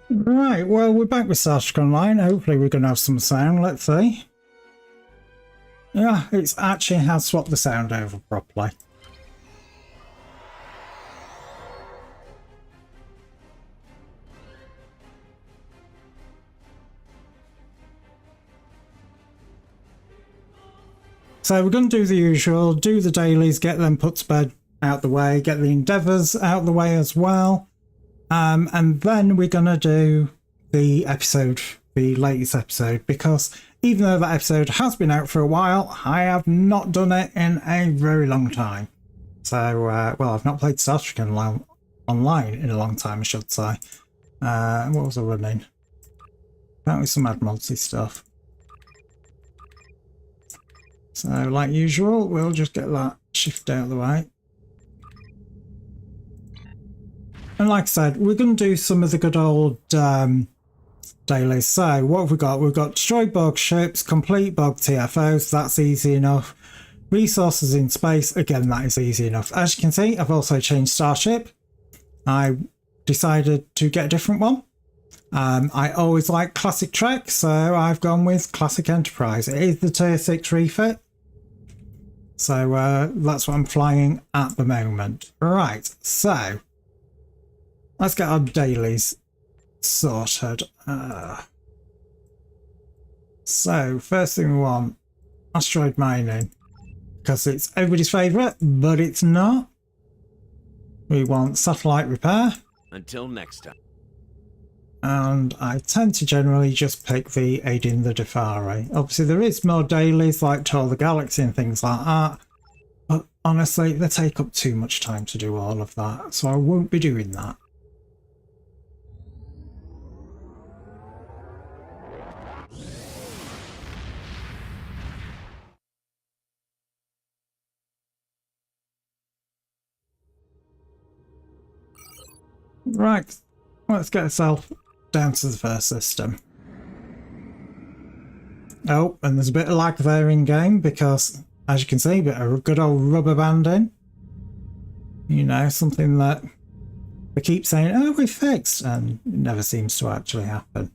Right, well, we're back with Star Trek Online. Hopefully we're going to have some sound, let's see. Yeah, it's actually has swapped the sound over properly. So we're going to do the usual, do the dailies, get them put to bed out the way, get the endeavours out the way as well. And then we're going to do the episode, the latest episode, because even though that episode has been out for a while, I have not done it in a very long time. So, well, I've not played Star Trek Online in a long time, I should say. What was I running? Apparently some Admiralty stuff. So, like usual, we'll just get that shift out of the way. And like I said, we're going to do some of the good old dailies. So, what have we got? We've got destroy bug ships, complete bug TFOs, that's easy enough. Resources in space, again, that is easy enough. As you can see, I've also changed Starship. I decided to get a different one. I always like Classic Trek, so I've gone with Classic Enterprise. It is the Tier 6 refit. So that's what I'm flying at the moment. Right, so let's get our dailies sorted. So first thing we want, asteroid mining, because it's everybody's favourite, but it's not. We want satellite repair. Until next time. And I tend to generally just pick the aiding the Defari. Obviously there is more dailies like Tour the Galaxy and things like that, but honestly they take up too much time to do all of that, so I won't be doing that. Right, let's get ourselves down to the first system. Oh, and there's a bit of lag there in game because, as you can see, a bit of good old rubber banding. You know, something that they keep saying, oh, we fixed, and it never seems to actually happen.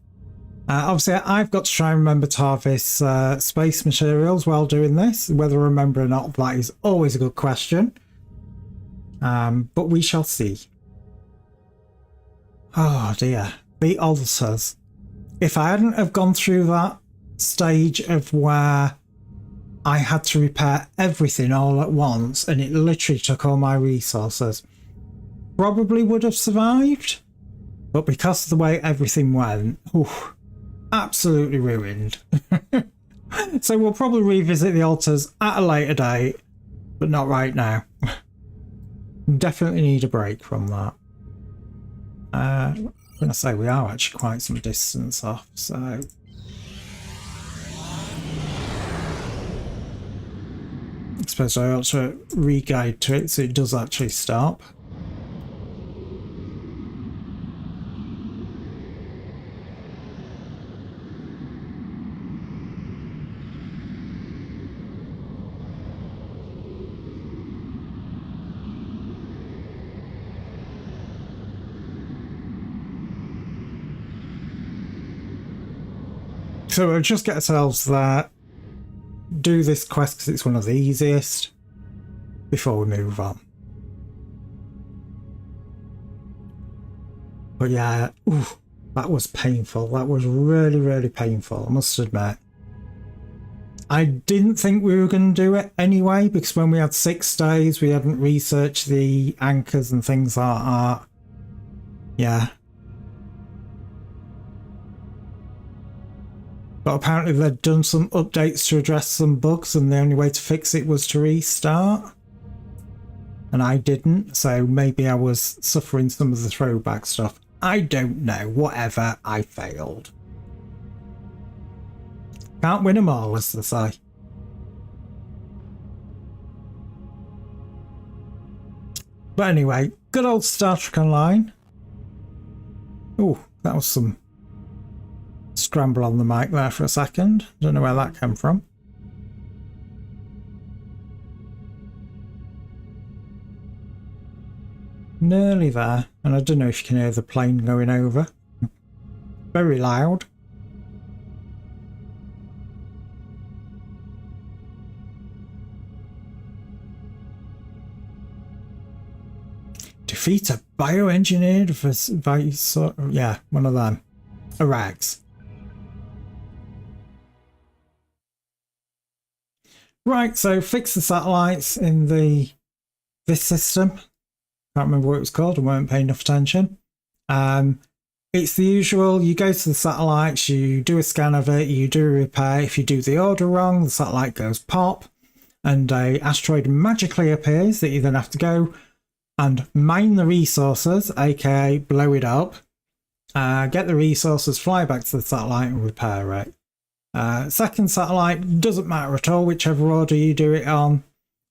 Obviously, I've got to try and remember to harvest space materials while doing this. Whether I remember or not, that is always a good question. But we shall see. Oh dear, the ulcers. If I hadn't have gone through that stage of where I had to repair everything all at once and it literally took all my resources, probably would have survived. But because of the way everything went, oof, absolutely ruined. So we'll probably revisit the altars at a later date, but not right now. Definitely need a break from that. I'm going to say we are actually quite some distance off, so... I suppose I ought to re-guide to it so it does actually stop. So we'll just get ourselves there, do this quest because it's one of the easiest, before we move on. But yeah, ooh, that was painful. That was really, really painful, I must admit. I didn't think we were going to do it anyway, because when we had 6 days, we hadn't researched the anchors and things like that. Yeah. But apparently they'd done some updates to address some bugs and the only way to fix it was to restart. And I didn't, so maybe I was suffering some of the throwback stuff. I don't know, whatever, I failed. Can't win them all, as they say. But anyway, good old Star Trek Online. Oh, that was some scramble on the mic there for a second. Don't know where that came from. Nearly there, and I don't know if you can hear the plane going over. Very loud. Defeat a bioengineered yeah, one of them. Arags. Right, so fix the satellites in this system. Can't remember what it was called, I weren't paying enough attention. It's the usual, you go to the satellites, you do a scan of it, you do a repair. If you do the order wrong, the satellite goes pop, and a asteroid magically appears that you then have to go and mine the resources, aka blow it up, get the resources, fly back to the satellite and repair it. Second satellite, doesn't matter at all whichever order you do it on.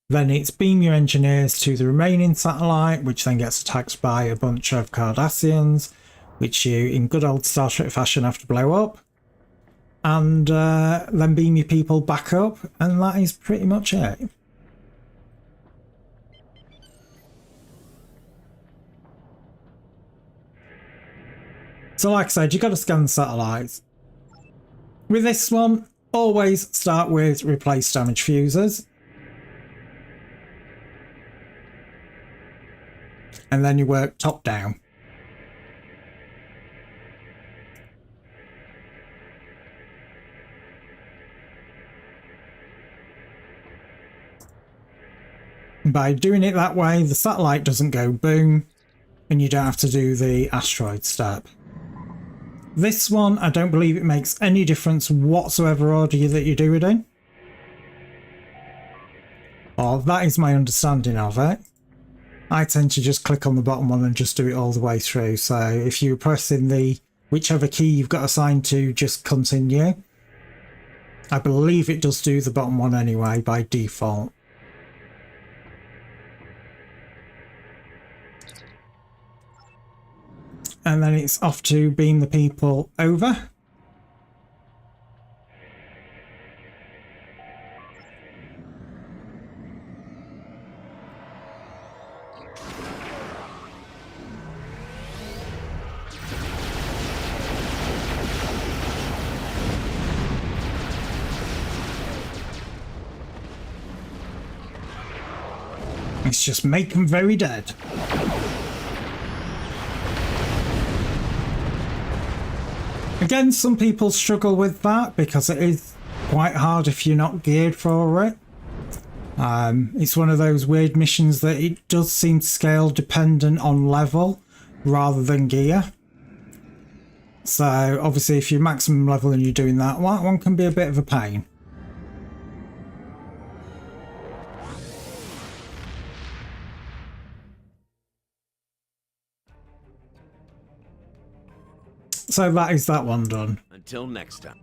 Then it's beam your engineers to the remaining satellite, which then gets attacked by a bunch of Cardassians, which you, in good old Star Trek fashion, have to blow up. And then beam your people back up, and that is pretty much it. So like I said, you've got to scan the satellites. With this one, always start with replace damaged fuses. And then you work top down. By doing it that way, the satellite doesn't go boom, and you don't have to do the asteroid step. This one, I don't believe it makes any difference whatsoever order that you do it in. Or that is my understanding of it. I tend to just click on the bottom one and just do it all the way through. So if you press in the whichever key you've got assigned to, just continue. I believe it does do the bottom one anyway by default. And then it's off to beam the people over. It's just make them very dead. Again, some people struggle with that because it is quite hard if you're not geared for it. It's one of those weird missions that it does seem to scale dependent on level rather than gear. So obviously if you're maximum level and you're doing that, one can be a bit of a pain. So that is that one done. Until next time.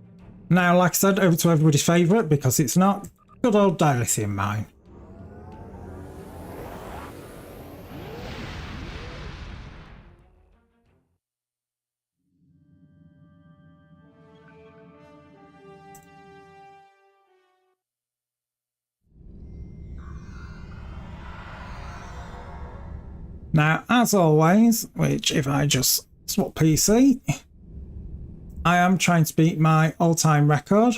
Now, like I said, over to everybody's favourite, because it's not, good old dilithium mine. Now, as always, which if I just swap PC, I am trying to beat my all-time record,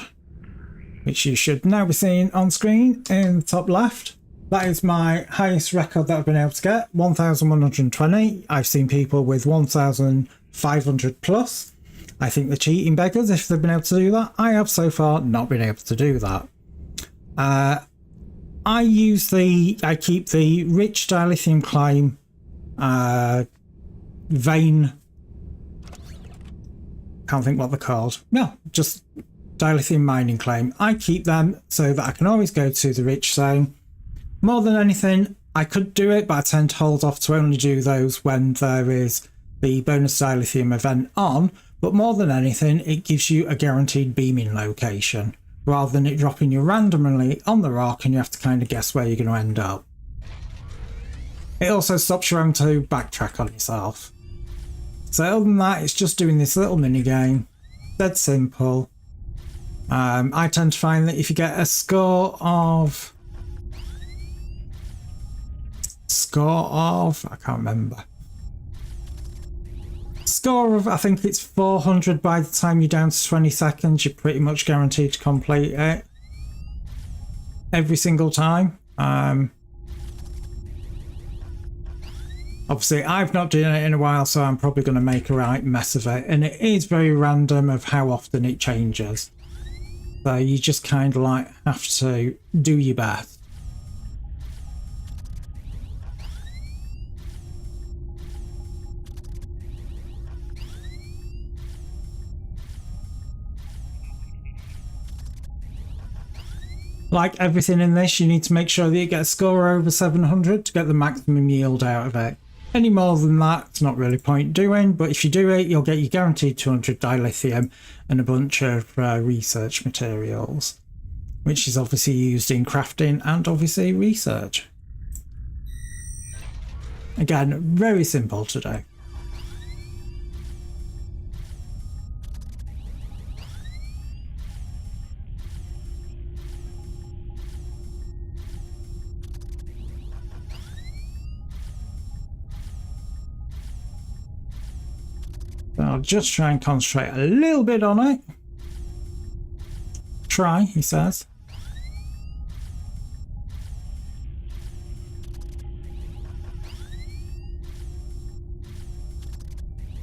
which you should now be seeing on screen in the top left. That is my highest record that I've been able to get, 1,120. I've seen people with 1,500 plus. I think they're cheating beggars if they've been able to do that. I have so far not been able to do that. I keep the rich dilithium claim vein. Can't think what they're called. No, just dilithium mining claim. I keep them so that I can always go to the rich zone. More than anything, I could do it, but I tend to hold off to only do those when there is the bonus dilithium event on. But more than anything, it gives you a guaranteed beaming location, rather than it dropping you randomly on the rock and you have to kind of guess where you're going to end up. It also stops you having to backtrack on yourself. So other than that, it's just doing this little mini game. Dead simple. I tend to find that if you get a score of score of, I think it's 400 by the time you're down to 20 seconds, you're pretty much guaranteed to complete it. Every single time. Obviously, I've not done it in a while, so I'm probably going to make a right mess of it. And it is very random of how often it changes. So you just kind of like have to do your best. Like everything in this, you need to make sure that you get a score over 700 to get the maximum yield out of it. Any more than that, it's not really point doing, but if you do it, you'll get your guaranteed 200 dilithium and a bunch of research materials, which is obviously used in crafting and obviously research. Again, very simple to do. I'll just try and concentrate a little bit on it. Try, he says.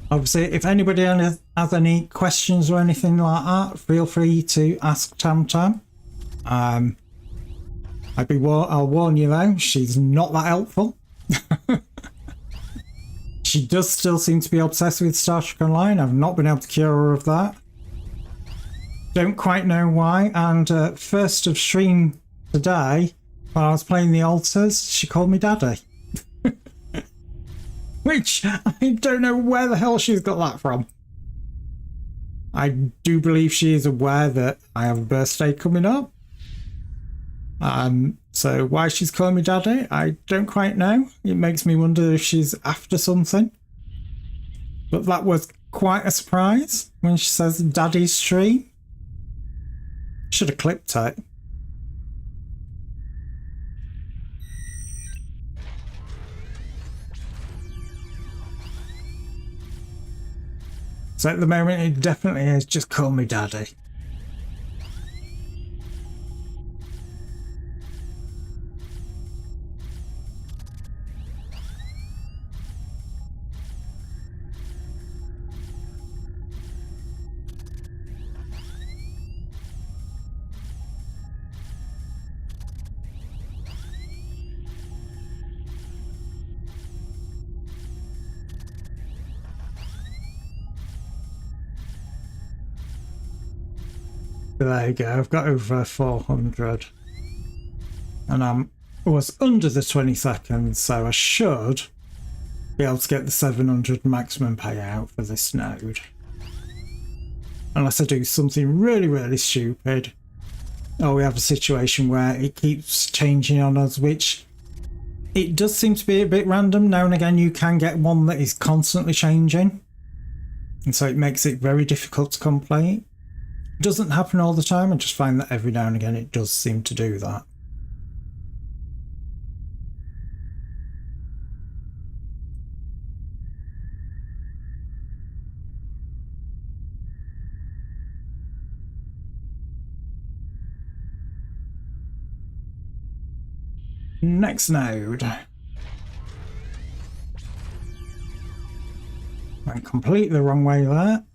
Obviously, if anybody has any questions or anything like that, feel free to ask Tamtam. I'll warn you though, she's not that helpful. She does still seem to be obsessed with Star Trek Online. I've not been able to cure her of that. Don't quite know why. And first of stream today, while I was playing the altars, she called me daddy. Which I don't know where the hell she's got that from. I do believe she is aware that I have a birthday coming up. So why she's calling me daddy, I don't quite know. It makes me wonder if she's after something. But that was quite a surprise when she says daddy's stream. Should have clipped it. So at the moment it definitely is just call me daddy. There you go, I've got over 400 and I was under the 20 seconds, so I should be able to get the 700 maximum payout for this node. Unless I do something really, really stupid. Or we have a situation where it keeps changing on us, which it does seem to be a bit random. Now and again you can get one that is constantly changing. And so it makes it very difficult to complete. It doesn't happen all the time, I just find that every now and again it does seem to do that. Next node. Went completely the wrong way there.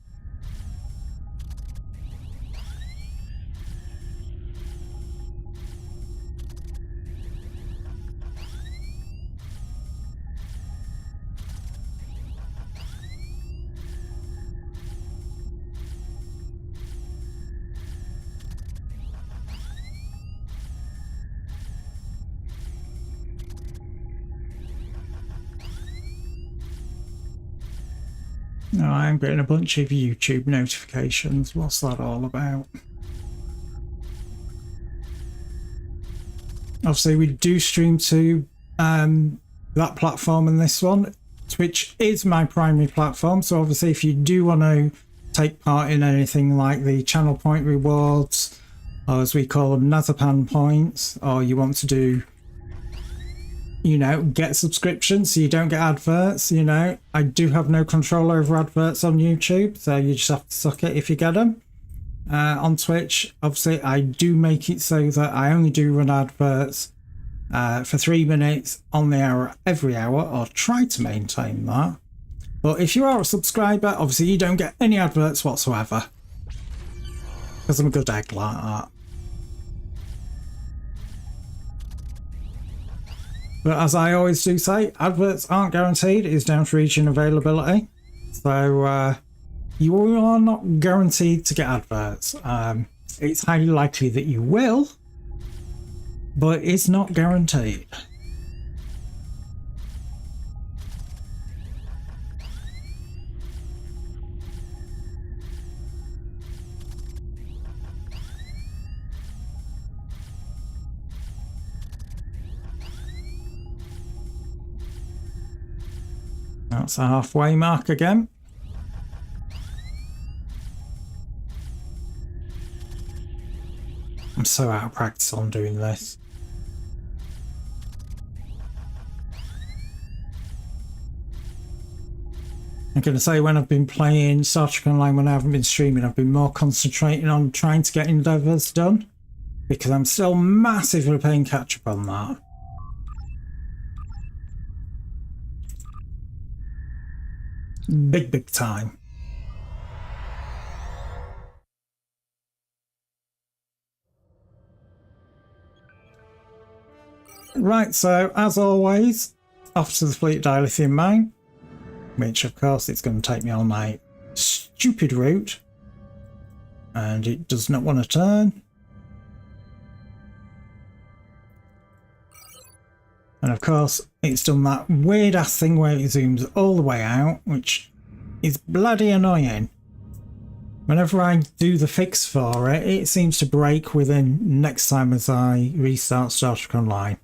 No, I'm getting a bunch of YouTube notifications. What's that all about? Obviously, we do stream to that platform and this one. Twitch is my primary platform, so obviously if you do want to take part in anything like the channel point rewards, or as we call them, Nazapan points, or you want to do you know, get subscriptions so you don't get adverts. You know, I do have no control over adverts on YouTube, so you just have to suck it if you get them. On Twitch, obviously, I do make it so that I only do run adverts for 3 minutes on the hour every hour, or try to maintain that. But if you are a subscriber, obviously you don't get any adverts whatsoever, because I'm a good egg like that. But as I always do say, adverts aren't guaranteed. It's down to region availability. So you are not guaranteed to get adverts. It's highly likely that you will, but it's not guaranteed. That's a halfway mark again. I'm so out of practice on doing this. I'm going to say, when I've been playing Star Trek Online, when I haven't been streaming, I've been more concentrating on trying to get Endeavours done, because I'm still massively playing catch up on that. Big time. Right, so as always, off to the Fleet Dilithium mine, which of course it's going to take me on my stupid route, and it does not want to turn. And of course it's done that weird ass thing where it zooms all the way out, which is bloody annoying. Whenever I do the fix for it, it seems to break within next time as I restart Star Trek Online.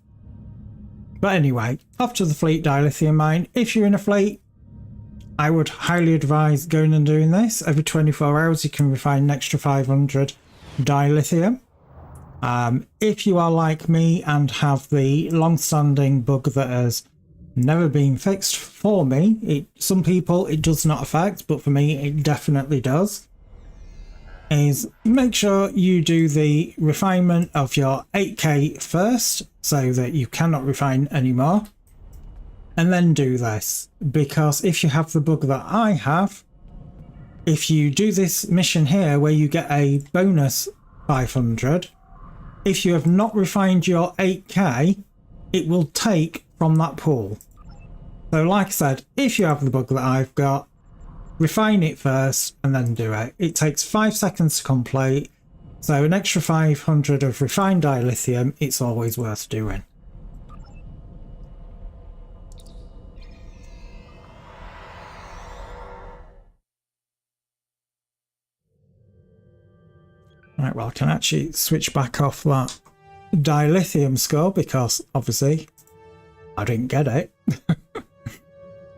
But anyway, off to the Fleet Dilithium mine. If you're in a fleet, I would highly advise going and doing this. Every 24 hours you can refine an extra 500 dilithium. If you are like me and have the long-standing bug that has never been fixed for me, some people it does not affect, but for me it definitely does, is make sure you do the refinement of your 8K first, so that you cannot refine anymore, and then do this. Because if you have the bug that I have, if you do this mission here where you get a bonus 500, if you have not refined your 8K, it will take from that pool. So like I said, if you have the bug that I've got, refine it first and then do it. It takes 5 seconds to complete, so an extra 500 of refined dilithium, it's always worth doing. Right, well, I can actually switch back off that dilithium score, because obviously I didn't get it.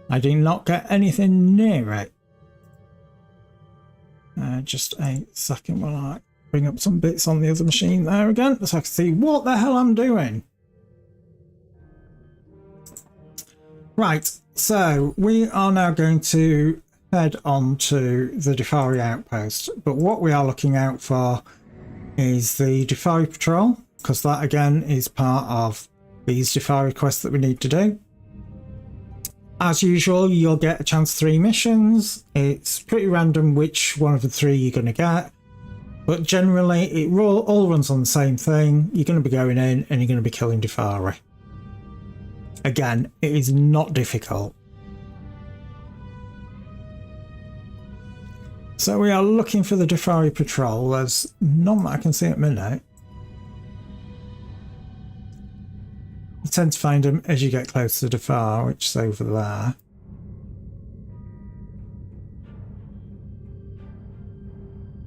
I did not get anything near it. Just a second while I bring up some bits on the other machine there again, so I can see what the hell I'm doing. Right, so we are now going to head on to the Defari outpost, but what we are looking out for is the Defari patrol, because that again is part of these Defari quests that we need to do. As usual, you'll get a chance 3 missions. It's pretty random which one of the 3 you're going to get, but generally it all runs on the same thing. You're going to be going in and you're going to be killing Defari. Again, it is not difficult. So we are looking for the Defari patrol. There's none that I can see at minute. You tend to find them as you get close to Defar, which is over there.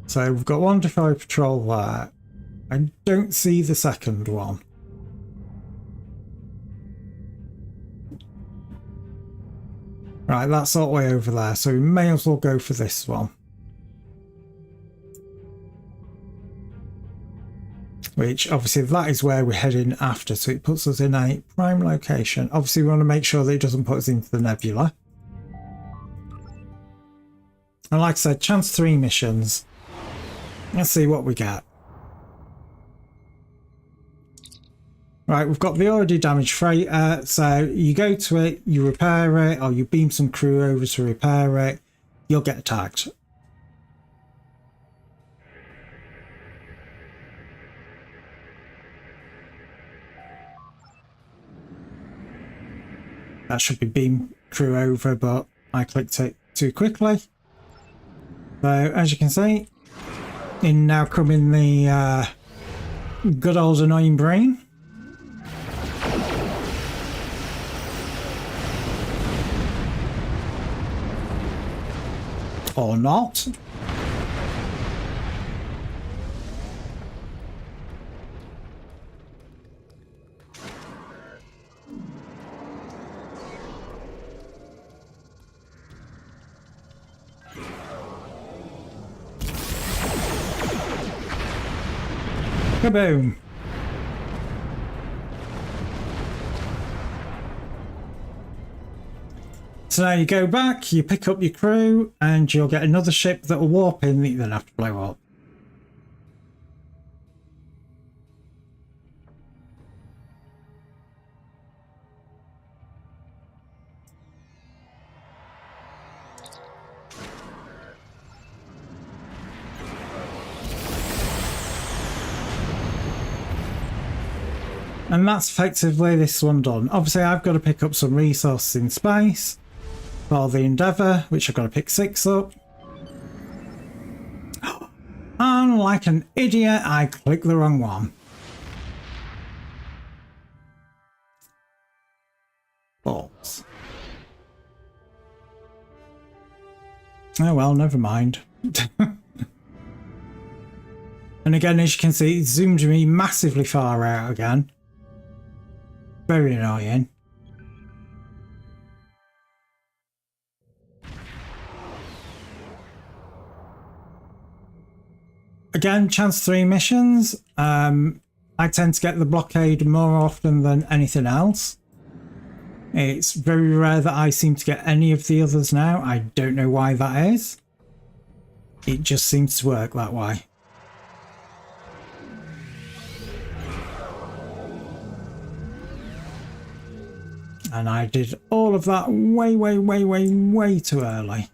So we've got one Defari patrol there. I don't see the second one. Right, that's all the way over there, so we may as well go for this one. which obviously that is where we're heading after, so it puts us in a prime location. Obviously we want to make sure that it doesn't put us into the nebula. And like I said, chance 3 missions. Let's see what we get. Right, we've got the already damaged freighter, so you go to it, you repair it, or you beam some crew over to repair it, you'll get attacked. That should be beam crew over, but I clicked it too quickly. So as you can see, in now coming the good old annoying brain. Or not. Kaboom! So now you go back, you pick up your crew, and you'll get another ship that will warp in that you then have to blow up. And that's effectively this one done. Obviously I've got to pick up some resources in space for the Endeavour, which I've got to pick 6 up. And like an idiot, I clicked the wrong one. Balls. Oh well, never mind. And again, as you can see, it zoomed me massively far out again. Very annoying. Again, chance 3 missions. I tend to get the blockade more often than anything else. It's very rare that I seem to get any of the others now. I don't know why that is. It just seems to work that way. And I did all of that way too early.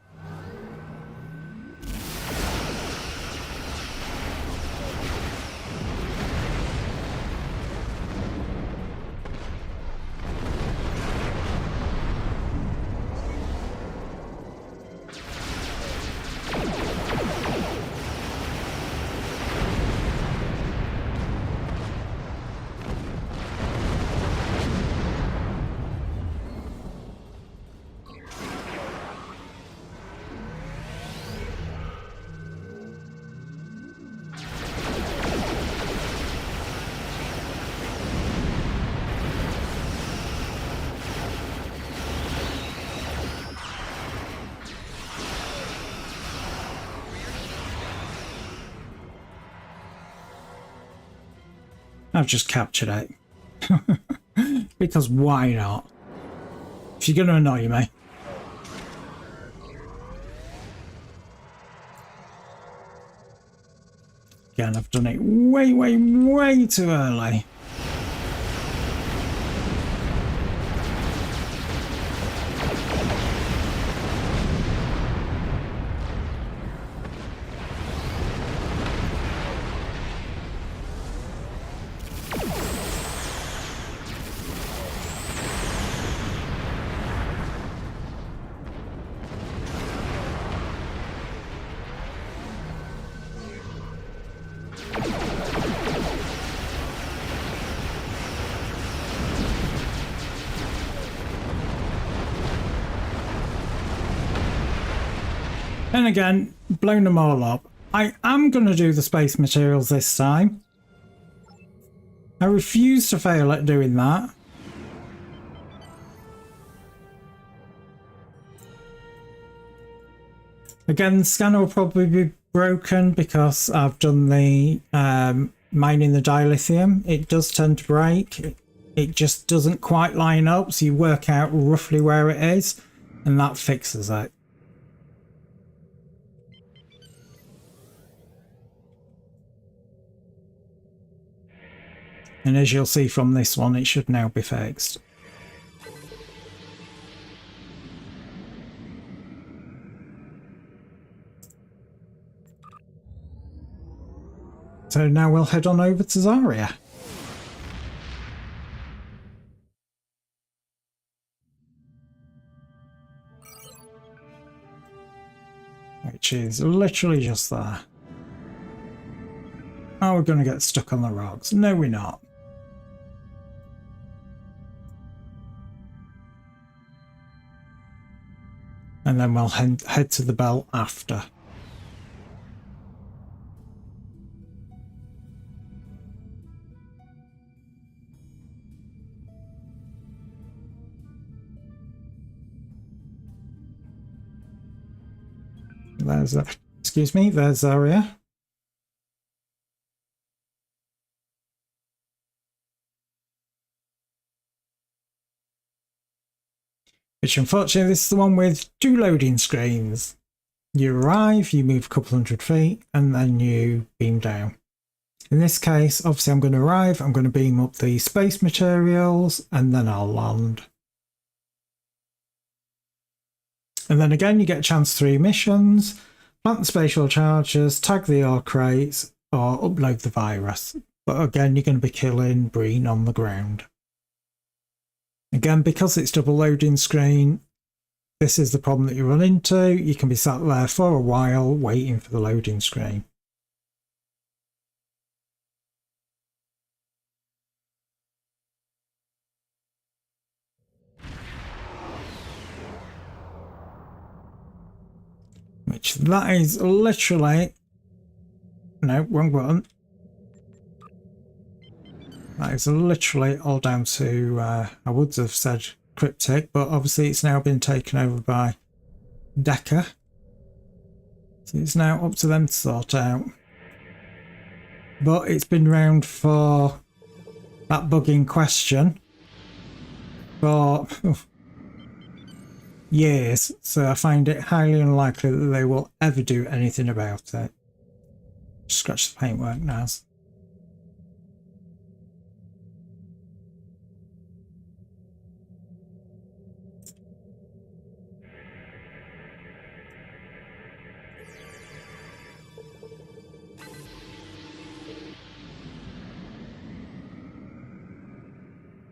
I've just captured it. Because why not? If you're going to annoy me. Again, I've done it way too early. And again, blown them all up. I am going to do the space materials this time. I refuse to fail at doing that. Again, the scanner will probably be broken because I've done the mining the dilithium, it does tend to break. It just doesn't quite line up, so you work out roughly where it is, and that fixes it. And as you'll see from this one, it should now be fixed. So now we'll head on over to Zarya. Which is literally just there. Are we going to get stuck on the rocks? No, we're not. And then we'll head to the belt after. There's excuse me, there's Zarya. Which unfortunately this is the one with 2 loading screens. You arrive, you move a couple hundred feet, and then you beam down. In this case, obviously I'm going to arrive, I'm going to beam up the space materials, and then I'll land. And then again, you get a chance 3 missions: plant the spatial chargers, tag the ore crates, or upload the virus. But again, you're going to be killing Breen on the ground. Again, because it's double loading screen, this is the problem that you run into. You can be sat there for a while waiting for the loading screen. Which that is literally... No, wrong button. That is literally all down to, I would have said Cryptic, but obviously it's now been taken over by Decker. So it's now up to them to sort out. But it's been around for that bug in question for years, so I find it highly unlikely that they will ever do anything about it. Scratch the paintwork now.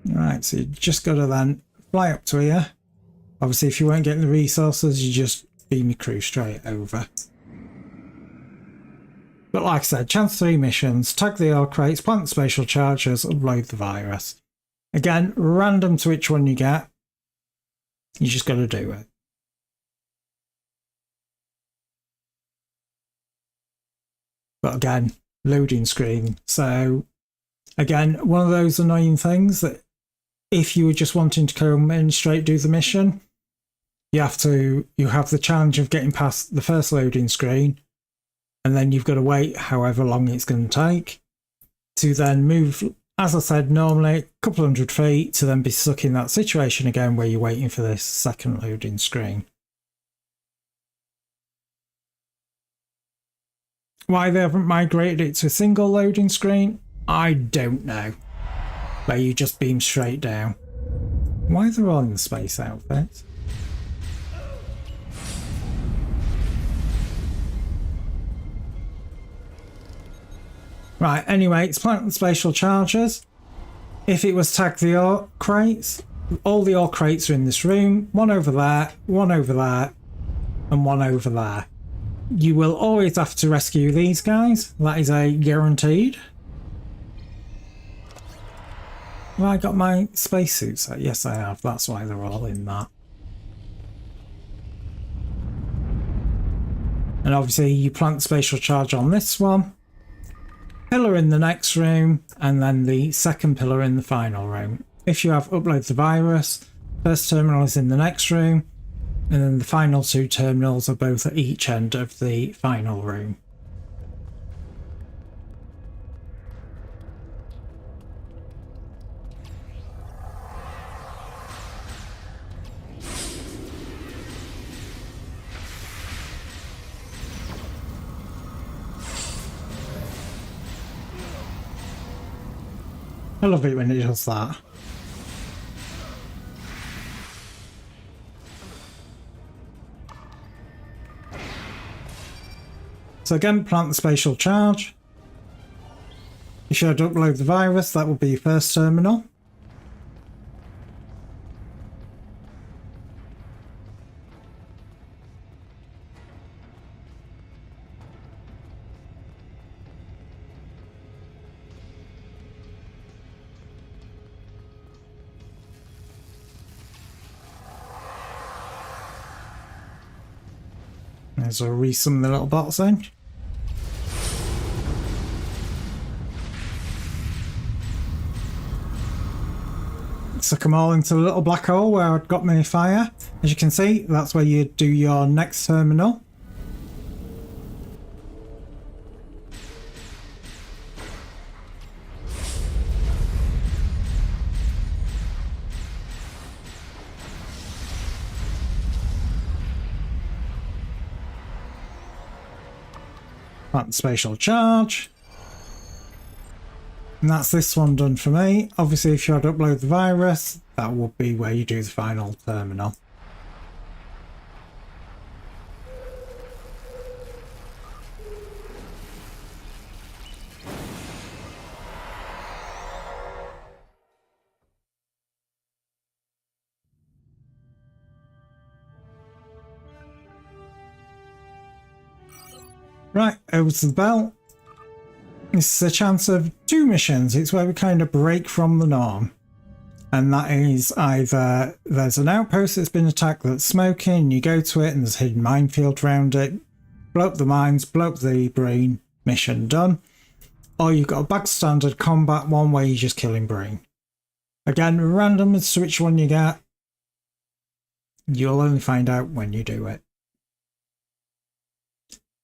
Right, so you just got to then fly up to here. Obviously, if you weren't getting the resources, you just beam your crew straight over. But like I said, chance 3 missions: tag the ore crates, plant the spatial chargers, upload the virus. Again, random to which one you get. You just got to do it. But again, loading screen. So again, one of those annoying things that if you were just wanting to come in straight do the mission, you have the challenge of getting past the first loading screen, and then you've got to wait however long it's going to take to then move, as I said, normally a couple hundred feet, to then be stuck in that situation again where you're waiting for this second loading screen. Why they haven't migrated it to a single loading screen, I don't know. Where you just beam straight down. Why are they all in the space outfits? Right, anyway, it's plant the spatial chargers. If it was tag the ore crates, all the ore crates are in this room. One over there, and one over there. You will always have to rescue these guys. That is a guaranteed. Have I got my spacesuits? Yes, I have. That's why they're all in that. And obviously you plant the spatial charge on this one. Pillar in the next room, and then the second pillar in the final room. If you have upload the virus, first terminal is in the next room, and then the final 2 terminals are both at each end of the final room. I love it when it does that. So again, plant the spatial charge. You should upload the virus, that will be your first terminal. There's a resum the little bots in. Suck them all into the little black hole where I'd got my fire. As you can see, that's where you do your next terminal. Plant the spatial charge. And that's this one done for me. Obviously, if you had to upload the virus, that would be where you do the final terminal. Right, over to the bell. This is a chance of 2 missions. It's where we kind of break from the norm. And that is either there's an outpost that's been attacked that's smoking, you go to it and there's a hidden minefield around it, blow up the mines, blow up the brain, mission done. Or you've got a bag standard combat one where you're just killing brain. Again, random as to which one you get. You'll only find out when you do it.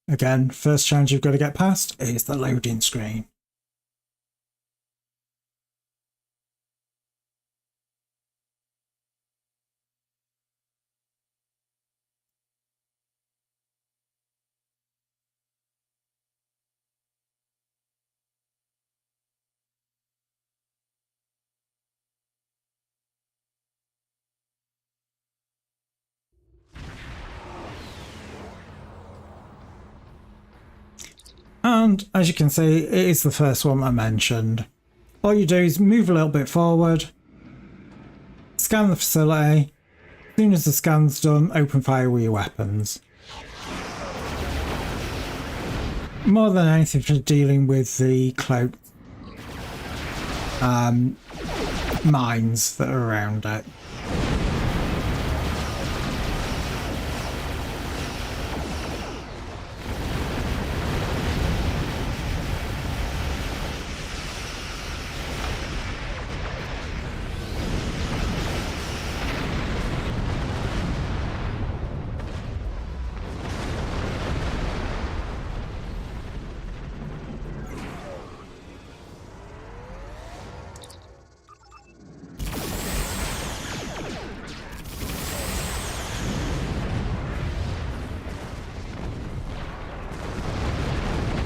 Again, first challenge you've got to get past is the loading screen. And as you can see, it is the first one I mentioned. All you do is move a little bit forward, scan the facility. As soon as the scan's done, open fire with your weapons. More than anything for dealing with the cloaked mines that are around it.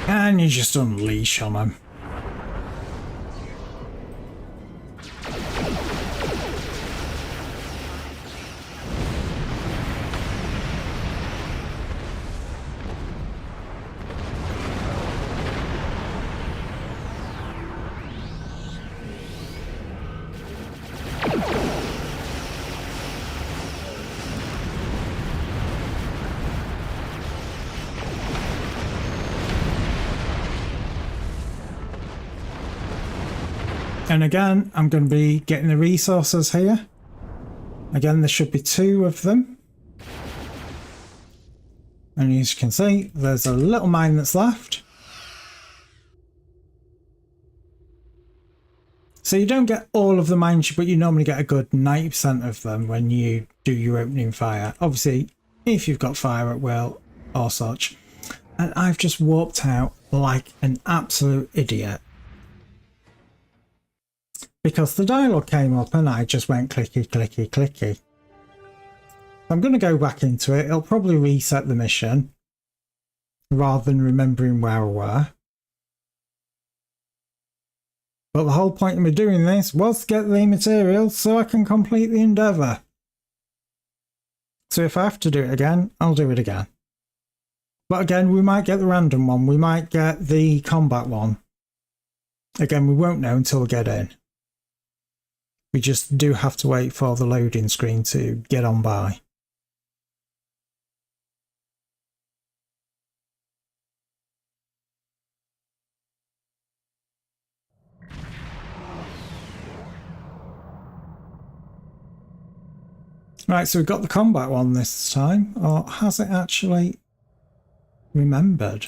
And you just unleash on them. And again, I'm going to be getting the resources here. Again, there should be 2 of them. And as you can see, there's a little mine that's left. So you don't get all of the mines, but you normally get a good 90% of them when you do your opening fire. Obviously, if you've got fire at will or such. And I've just warped out like an absolute idiot. Because the dialogue came up and I just went clicky, clicky, clicky. I'm going to go back into it. It'll probably reset the mission rather than remembering where we were. But the whole point of me doing this was to get the materials so I can complete the endeavour. So if I have to do it again, I'll do it again. But again, we might get the random one. We might get the combat one. Again, we won't know until we get in. We just do have to wait for the loading screen to get on by. Right, so we've got the combat one this time, or has it actually remembered?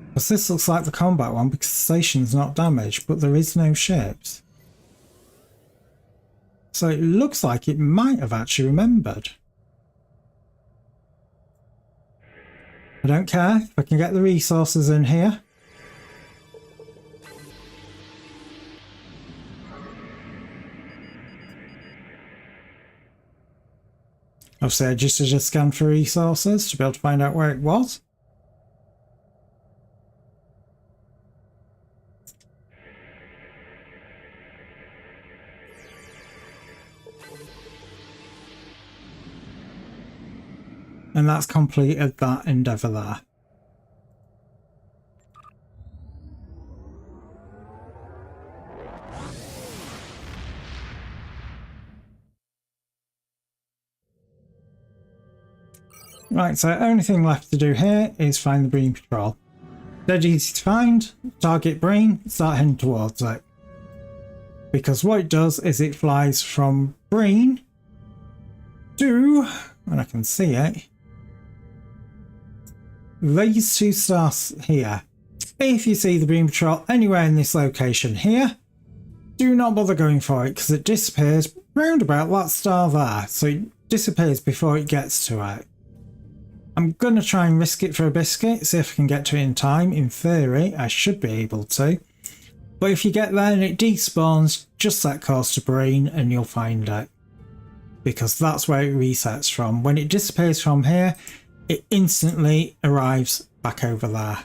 Because this looks like the combat one because the station's not damaged, but there is no ships. So it looks like it might have actually remembered. I don't care if I can get the resources in here. Obviously I just did a scan for resources to be able to find out where it was. And that's completed that endeavour there. Right, so the only thing left to do here is find the Breen Patrol. Dead easy to find, target Breen, start heading towards it. Because what it does is it flies from Breen to, when I can see it, these two stars here. If you see the Breen Patrol anywhere in this location here, do not bother going for it because it disappears round about that star there. So it disappears before it gets to it. I'm going to try and risk it for a biscuit, see if I can get to it in time. In theory, I should be able to. But if you get there and it despawns, just set course to Breen and you'll find it. Because that's where it resets from. When it disappears from here, it instantly arrives back over there.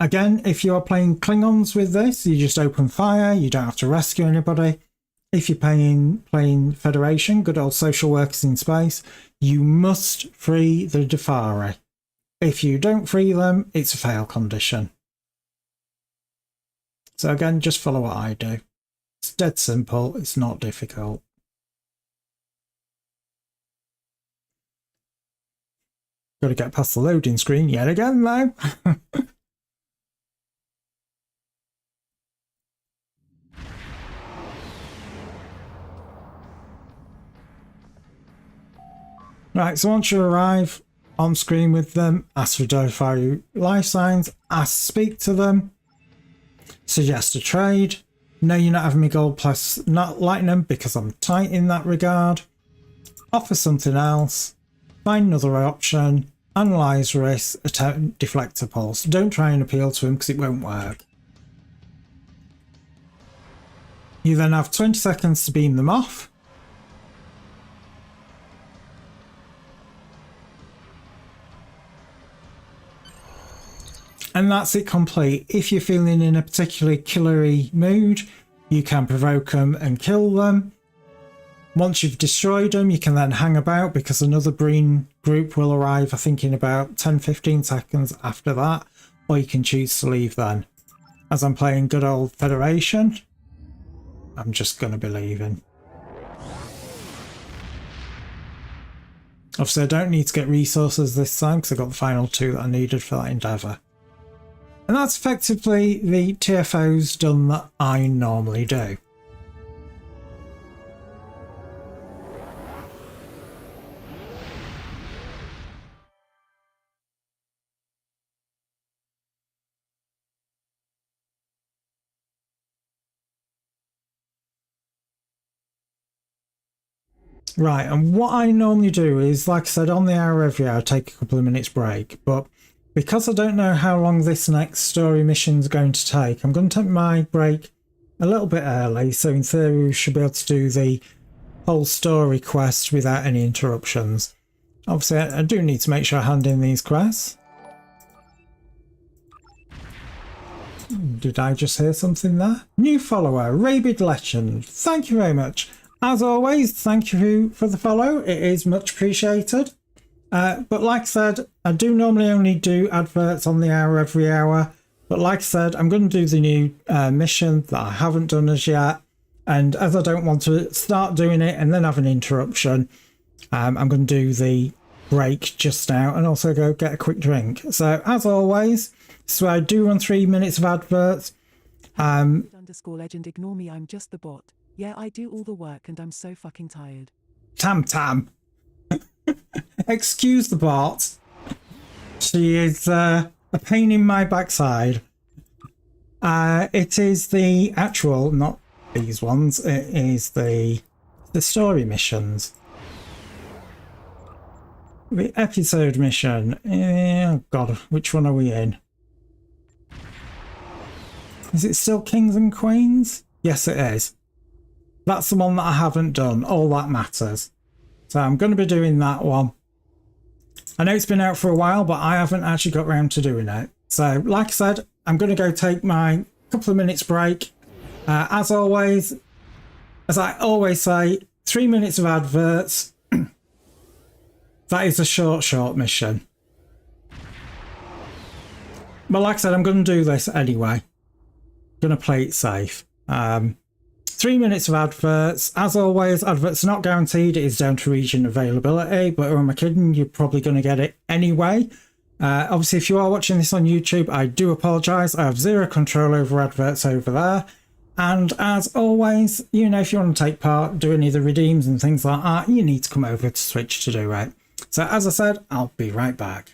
Again, if you are playing Klingons with this, you just open fire, you don't have to rescue anybody. If you're playing Federation, good old social workers in space, you must free the Defari. If you don't free them, it's a fail condition. So again, just follow what I do. It's dead simple, it's not difficult. Got to get past the loading screen yet again though. Right, so once you arrive on screen with them, ask for Defari life signs, speak to them, suggest a trade. No, you're not having me gold plus not lighting them because I'm tight in that regard. Offer something else, find another option, analyse risk, attempt deflector pulse. Don't try and appeal to him because it won't work. You then have 20 seconds to beam them off. And that's it complete. If you're feeling in a particularly killery mood, you can provoke them and kill them. Once you've destroyed them, you can then hang about because another Breen group will arrive, I think, in about 10-15 seconds after that, or you can choose to leave then. As I'm playing good old Federation, I'm just going to be leaving. Obviously, I don't need to get resources this time because I got the final 2 that I needed for that endeavour. And that's effectively the TFOs done that I normally do. Right, and what I normally do is, like I said, on the hour every hour, I take a couple of minutes break, but because I don't know how long this next story mission is going to take, I'm going to take my break a little bit early, so in theory we should be able to do the whole story quest without any interruptions. Obviously, I do need to make sure I hand in these quests. Did I just hear something there? New follower, Rabid Legend. Thank you very much. As always, thank you for the follow. It is much appreciated. But like I said, I do normally only do adverts on the hour every hour. But like I said, I'm going to do the new mission that I haven't done as yet. And as I don't want to start doing it and then have an interruption, I'm going to do the break just now and also go get a quick drink. So as always, so I do run 3 minutes of adverts. Underscore legend, ignore me, I'm just the bot. Yeah, I do all the work and I'm so fucking tired. Tam. Excuse the bot. She is a pain in my backside. It is the actual, not these ones, it is the story missions. The episode mission. Oh god, which one are we in? Is it still Kings and Queens? Yes, it is. That's the one that I haven't done. All that matters. So I'm going to be doing that one. I know it's been out for a while, but I haven't actually got around to doing it. So, like I said, I'm going to go take my couple of minutes break. As always, as I always say, 3 minutes of adverts. That is a short mission. But like I said, I'm going to do this anyway. Going to play it safe. 3 minutes of adverts. As always, adverts are not guaranteed. It is down to region availability. But who am I kidding? You're probably going to get it anyway. Obviously, if you are watching this on YouTube, I do apologise. I have zero control over adverts over there. And as always, you know, if you want to take part, do any of the redeems and things like that, you need to come over to Twitch to do it. So as I said, I'll be right back.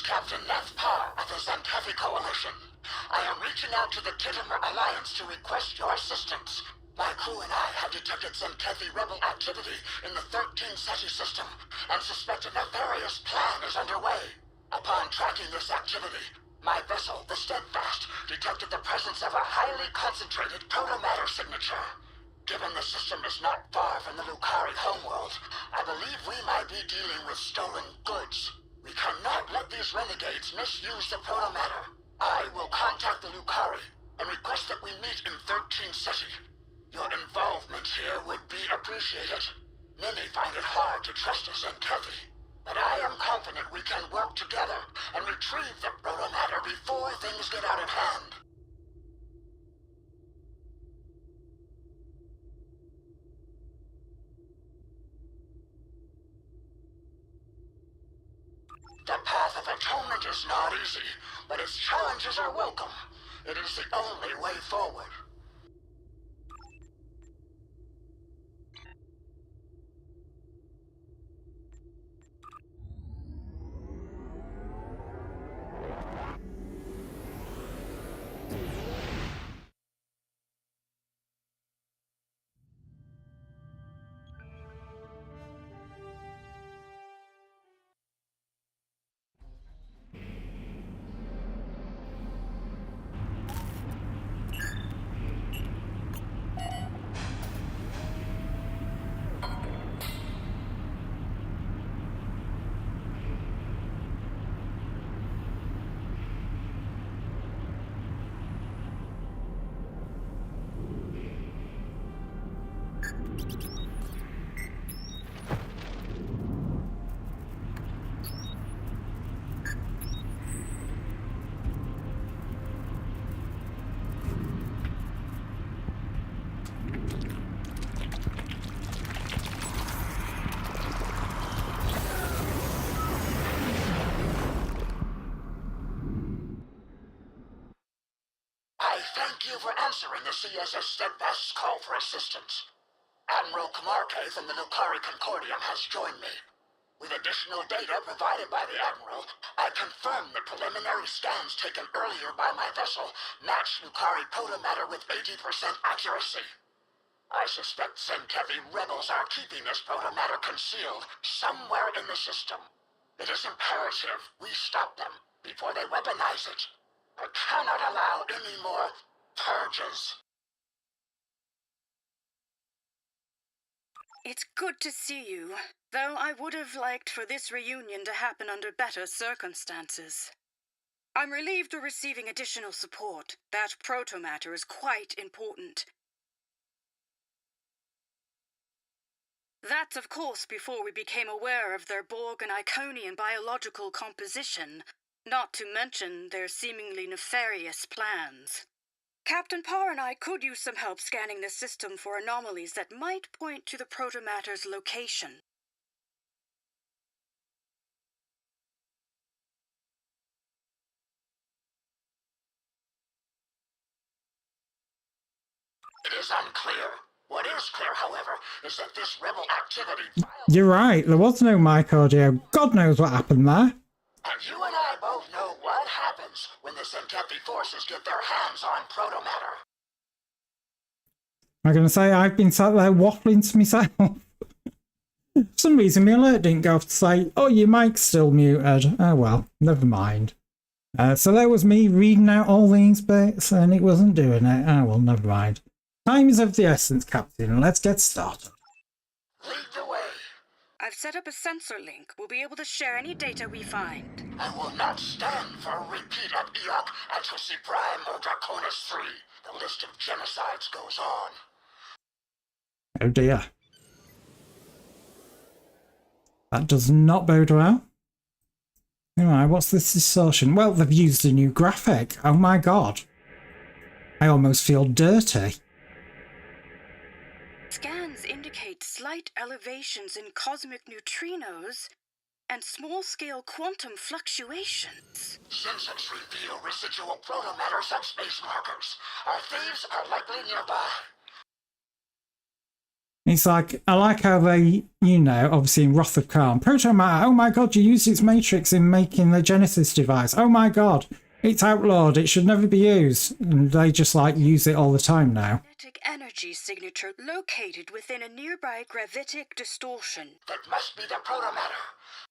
Captain Neth Parr of the Xantevi Coalition. I am reaching out to the Titimer Alliance to request your assistance. My crew and I have detected Xantevi rebel activity in the 13 SETI system and suspect a nefarious plan is underway. Upon tracking this activity, my vessel, the Steadfast, detected the presence of a highly concentrated protomatter signature. Given the system is not far from the Lucari homeworld, I believe we might be dealing with stolen goods. We cannot let these renegades misuse the protomatter. I will contact the Lucari and request that we meet in 13 SETI. Your involvement here would be appreciated. Many find it hard to trust us in Kevi, but I am confident we can work together and retrieve the protomatter before things get out of hand. The path of atonement is not easy, but its challenges are welcome. It is the only way forward. I thank you for answering the CSS Steadfast's call for assistance. Admiral Kamarke from the Lucari Concordium has joined me. With additional data provided by the Admiral, I confirm the preliminary scans taken earlier by my vessel match Lucari protomatter with 80% accuracy. I suspect Xantevi rebels are keeping this protomatter concealed somewhere in the system. It is imperative we stop them before they weaponize it. I cannot allow any more purges. It's good to see you, though I would have liked for this reunion to happen under better circumstances. I'm relieved you're receiving additional support. That protomatter is quite important. That's, of course, before we became aware of their Borg and Iconian biological composition, not to mention their seemingly nefarious plans. Captain Parr and I could use some help scanning the system for anomalies that might point to the protomatter's location. It is unclear. What is clear, however, is that this rebel activity... You're right, there was no mic audio. God knows what happened there. And you and I both know what happens when the Xantevi forces get their hands on protomatter. I'm going to say I've been sat there waffling to myself. For some reason, my alert didn't go off to say, oh, your mic's still muted. Oh, well, never mind. So there was me reading out all these bits and it wasn't doing it. Oh, well, never mind. Time is of the essence, Captain. Let's get started. Lead the way. I've set up a sensor link. We'll be able to share any data we find. I will not stand for a repeat of Eok, Atosi Prime, or Draconis 3. The list of genocides goes on. Oh dear. That does not bode well. Anyway, what's this distortion? Well, they've used a new graphic. Oh my god. I almost feel dirty. Scans indicate slight elevations in cosmic neutrinos and small-scale quantum fluctuations. Sensors reveal residual protomatter subspace markers. Our thieves are likely nearby. It's like, I like how they, you know, obviously in Wrath of Khan, Proton Matter, oh my god, you used its matrix in making the Genesis device. Oh my god, it's outlawed, it should never be used. And they just like use it all the time now. Magnetic energy signature located within a nearby gravitic distortion. That must be the protomatter.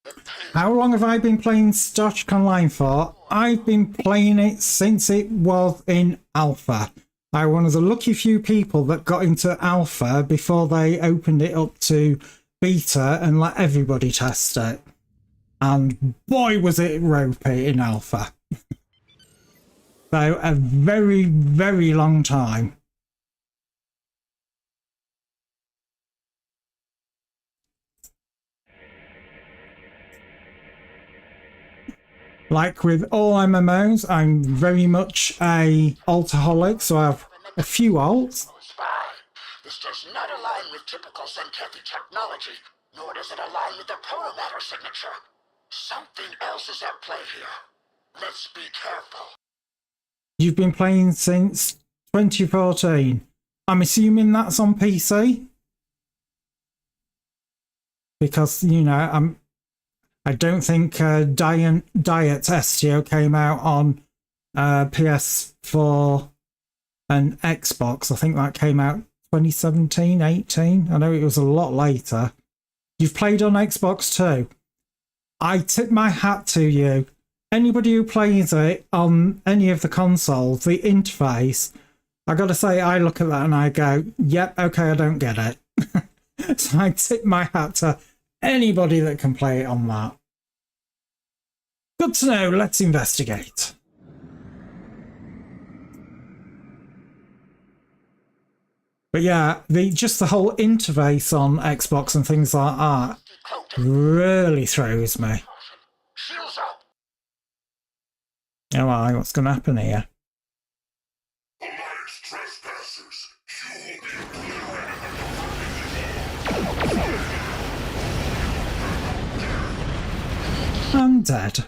The pain How long have I been playing Star Trek Online for? I've been playing it since it was in alpha. I'm one of the lucky few people that got into alpha before they opened it up to beta and let everybody test it. And boy, was it ropey in alpha. So a very, very long time. Like with all MMOs, I'm very much a altaholic, so I have a few alts. spy. This does not align with typical Zenkethi technology, nor does it align with the protomatter signature. Something else is at play here. Let's be careful. You've been playing since 2014. I'm assuming that's on PC? Because, you know, I don't think Diet STO came out on PS4 and Xbox. I think that came out 2017, 18. I know it was a lot later. You've played on Xbox too. I tip my hat to you. Anybody who plays it on any of the consoles, the interface, I gotta say, I look at that and I go, yep, okay, I don't get it. So I tip my hat to anybody that can play it on that. Good to know, let's investigate. But yeah, just the whole interface on Xbox and things like that really throws me. Shields up. Oh, well, what's going to happen here? Alliance trespassers. I'm dead. To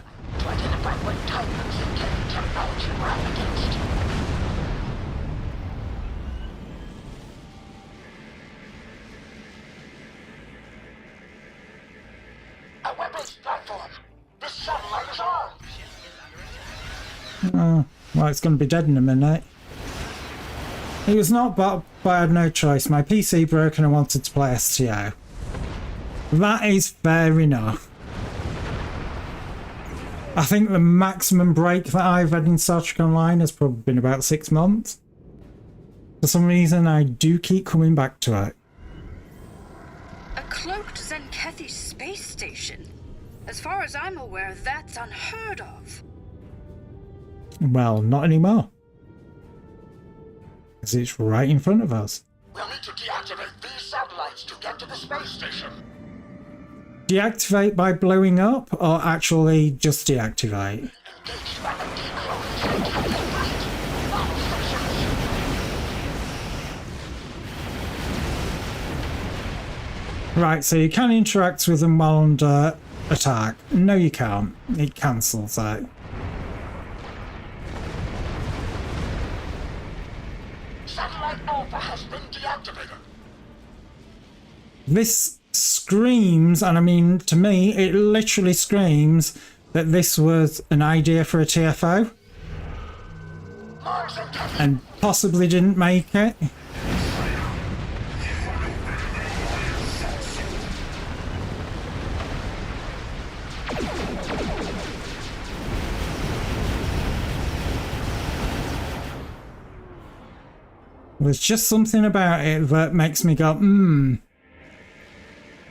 identify what type of Zenkethi technology we're up against. A weapons platform. This satellite is armed. Well, it's going to be dead in a minute. It was not, but I had no choice. My PC broke and I wanted to play STO. That is fair enough. I think the maximum break that I've had in Star Trek Online has probably been about 6 months. For some reason, I do keep coming back to it. A cloaked Zenkethi space station? As far as I'm aware, that's unheard of. Well, not anymore. Because it's right in front of us. We'll need to deactivate these satellites to get to the space station. Deactivate by blowing up, or actually just deactivate? Engaged by the decloaked Zenkethi fleet. All stations. Right, so you can interact with them while under attack. No, you can't. It cancels out. Satellite Alpha has been deactivated. This screams, and I mean, to me, it literally screams that this was an idea for a TFO Mars Zenkethi. and possibly didn't make it. There's just something about it that makes me go,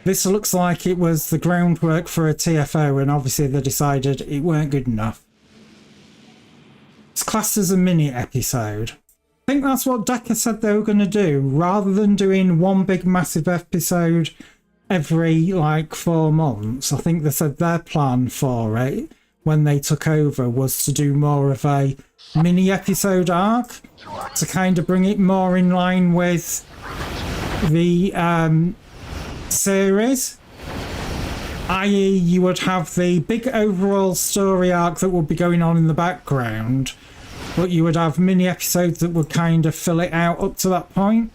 this looks like it was the groundwork for a TFO, and obviously they decided it weren't good enough. It's classed as a mini episode. I think that's what Decca said they were going to do. Rather than doing one big massive episode every like 4 months, I think they said their plan for it when they took over was to do more of a mini episode arc to kind of bring it more in line with the series, i.e. you would have the big overall story arc that would be going on in the background, but you would have mini episodes that would kind of fill it out up to that point.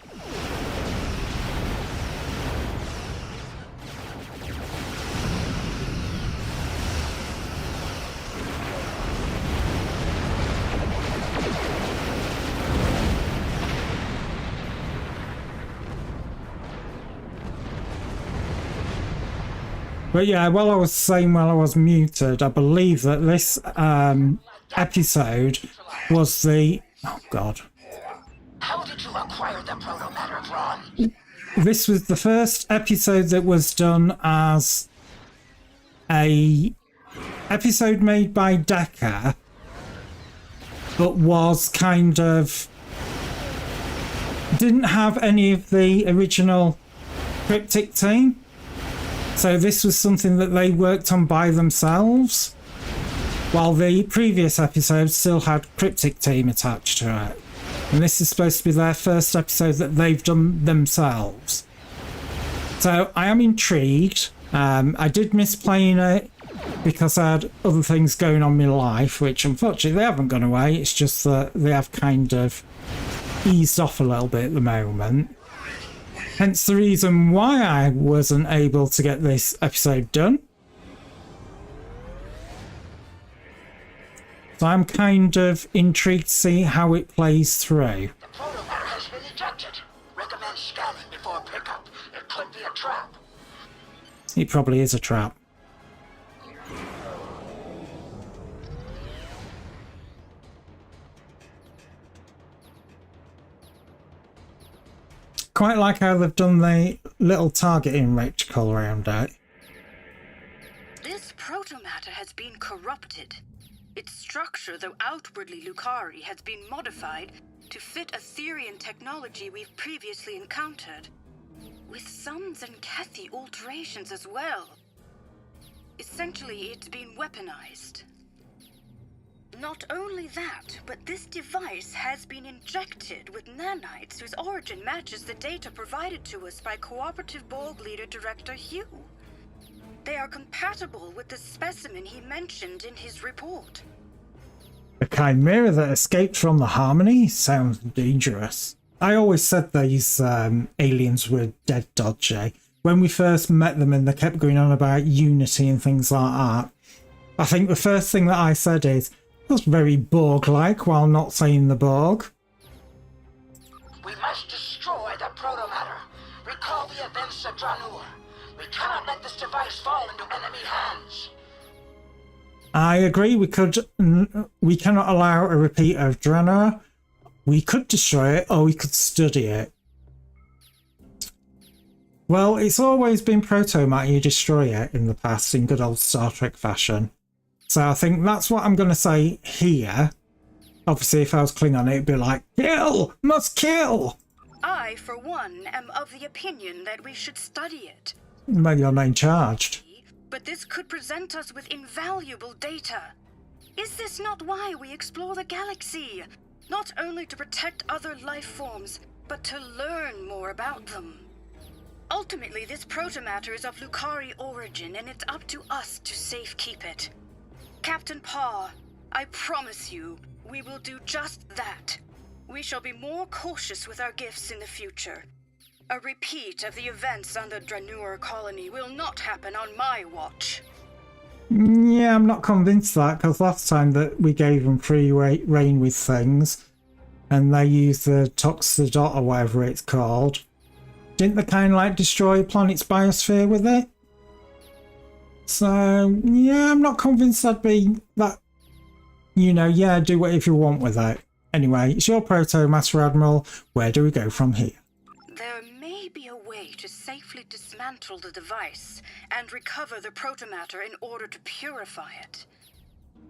But yeah, while I was saying while I was muted, I believe that this episode was the... Oh, God. How did you acquire the proto-matter, Thrawn? This was the first episode that was done as a episode made by Decker, but was kind of... didn't have any of the original Cryptic team. So this was something that they worked on by themselves, while the previous episode still had Cryptic team attached to it. And this is supposed to be their first episode that they've done themselves. So I am intrigued. I did miss playing it because I had other things going on in my life, which unfortunately they haven't gone away. It's just that they have kind of eased off a little bit at the moment. Hence the reason why I wasn't able to get this episode done. So I'm kind of intrigued to see how it plays through. The proto-matter has been ejected. Recommend scanning before pickup. It could be a trap. It probably is a trap. Quite like how they've done the little targeting reticle around it. This protomatter has been corrupted. Its structure, though outwardly Lucari, has been modified to fit Aetherian technology we've previously encountered, with some Zenkethi alterations as well. Essentially, it's been weaponized. Not only that, but this device has been injected with nanites whose origin matches the data provided to us by Cooperative Borg Leader Director Hugh. They are compatible with the specimen he mentioned in his report. A chimera that escaped from the Harmony sounds dangerous. I always said these aliens were dead dodgy. When we first met them and they kept going on about Unity and things like that, I think the first thing that I said is, that's very Borg-like, while not saying the Borg. We must destroy the proto-matter. Recall the events at Dranur. We cannot let this device fall into enemy hands. I agree, we cannot allow a repeat of Dranur. We could destroy it, or we could study it. Well, it's always been proto-matter, you destroy it in the past in good old Star Trek fashion. So I think that's what I'm going to say here. Obviously, if I was Klingon, it'd be like, kill! Must kill! I, for one, am of the opinion that we should study it. Well, you're not in charge. But this could present us with invaluable data. Is this not why we explore the galaxy? Not only to protect other life forms, but to learn more about them. Ultimately, this protomatter is of Lucari origin, and it's up to us to safekeep it. Captain Parr, I promise you, we will do just that. We shall be more cautious with our gifts in the future. A repeat of the events on the Dranur colony will not happen on my watch. Yeah, I'm not convinced that, because last time that we gave them free reign with things, and they used the Toxodot or whatever it's called, didn't they kind of like destroy a planet's biosphere with it? So, yeah, I'm not convinced that'd be that, you know, yeah, do whatever you want with it. Anyway, it's your proto, Master Admiral. Where do we go from here? There may be a way to safely dismantle the device and recover the protomatter in order to purify it.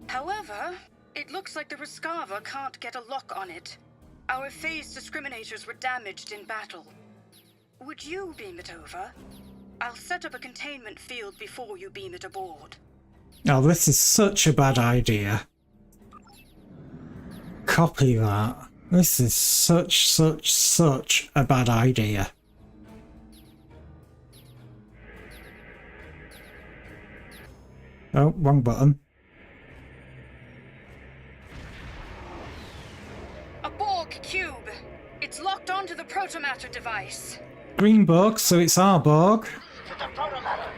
However, it looks like the Rescava can't get a lock on it. Our phase discriminators were damaged in battle. Would you beam it over? I'll set up a containment field before you beam it aboard. Oh, this is such a bad idea. Copy that. This is such a bad idea. Oh, wrong button. A Borg cube! It's locked onto the protomatter device. Green Borg, so it's our Borg. To the proto-matter.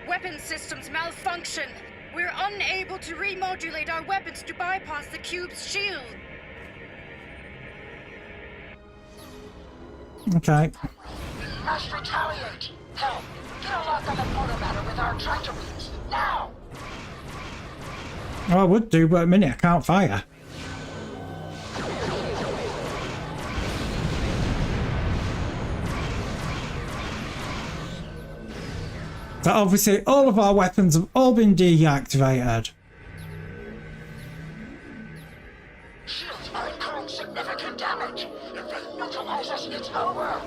Weapon systems malfunction. We're unable to remodulate our weapons to bypass the cube's shield. Okay. We must retaliate. Help. Get a lock on the protomatter with our tractor beams, now! Well, I would do, but a minute, I can't fire. So obviously all of our weapons have all been deactivated. Shields are incurring significant damage. If they neutralize us, it's over.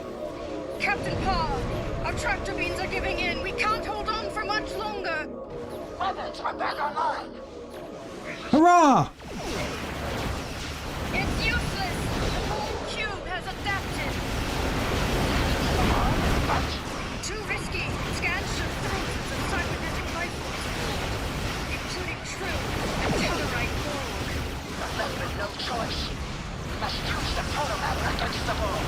Captain Parr, our tractor beams are giving in. We can't hold on for much longer. Weapons are back online. Hurrah! It's useless. The whole cube has adapted. Too risky. Scans show thousands of cybernetic rifles, including Trill and Tellarite Borg. But left with no choice. We must use the protomatter against the Borg.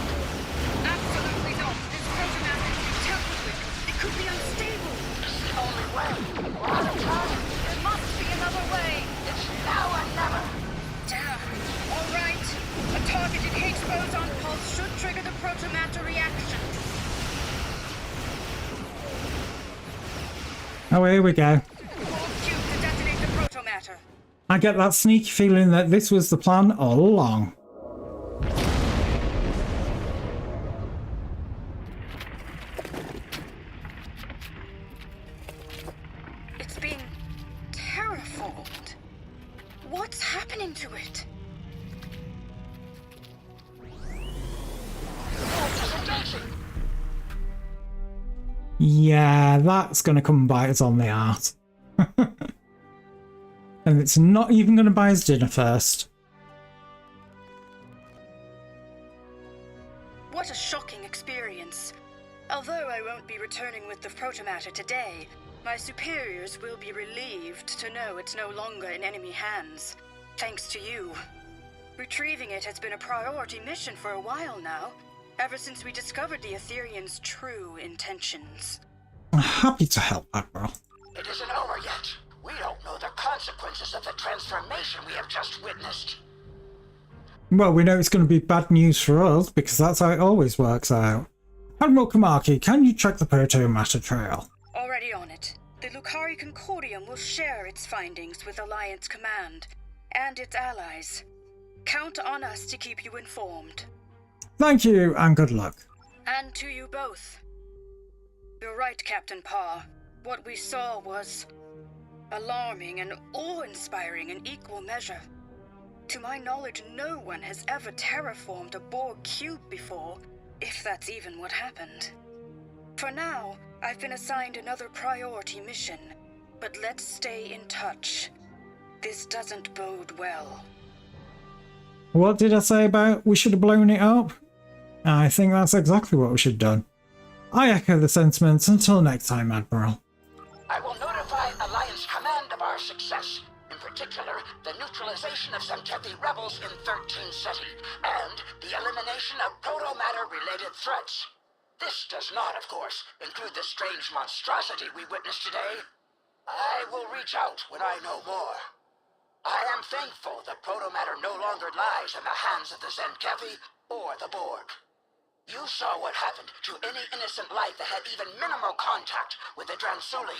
Absolutely not. This protomatter can be tampered with. It could be unstable. It's the only way. We're out of time. There must be another way. It's now or never. Damn. All right. A targeted Higgs boson pulse should trigger the protomatter reaction. Oh, here we go. Borg cube to detonate the protomatter. I get that sneaky feeling that this was the plan all along. It's being terraformed. What's happening to it? Yeah, that's going to come and bite us on the arse. And it's not even going to buy us dinner first. What a shocking experience. Although I won't be returning with the protomatter today, my superiors will be relieved to know it's no longer in enemy hands, thanks to you. Retrieving it has been a priority mission for a while now, ever since we discovered the Etherians' true intentions. I'm happy to help, Admiral. It isn't over yet. We don't know the consequences of the transformation we have just witnessed. Well, we know it's going to be bad news for us, because that's how it always works out. Admiral Kamaki, can you track the proto-matter trail? Already on it. The Lucari Concordium will share its findings with Alliance Command and its allies. Count on us to keep you informed. Thank you, and good luck. And to you both. You're right, Captain Parr. What we saw was alarming and awe-inspiring in equal measure. To my knowledge, no one has ever terraformed a Borg cube before, if that's even what happened. For now, I've been assigned another priority mission, but let's stay in touch. This doesn't bode well. What did I say about we should have blown it up? I think that's exactly what we should have done. I echo the sentiments. Until next time, Admiral. I will notify Alliance Command of our success. In particular, the neutralization of some Kethi rebels in 13 Ceti, and the elimination of proto-matter-related threats. This does not, of course, include the strange monstrosity we witnessed today. I will reach out when I know more. I am thankful the proto-matter no longer lies in the hands of the Zenkethi or the Borg. You saw what happened to any innocent life that had even minimal contact with the Dransuli.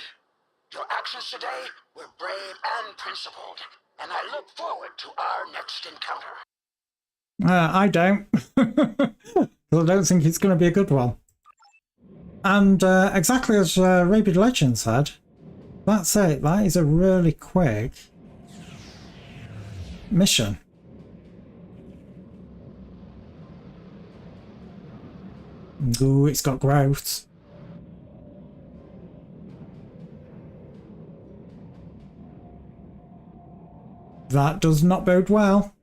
Your actions today were brave and principled, and I look forward to our next encounter. I don't. I don't think it's going to be a good one. And exactly as Rabid Legend said, that's it. That is a really quick mission. Ooh, it's got growths. That does not bode well.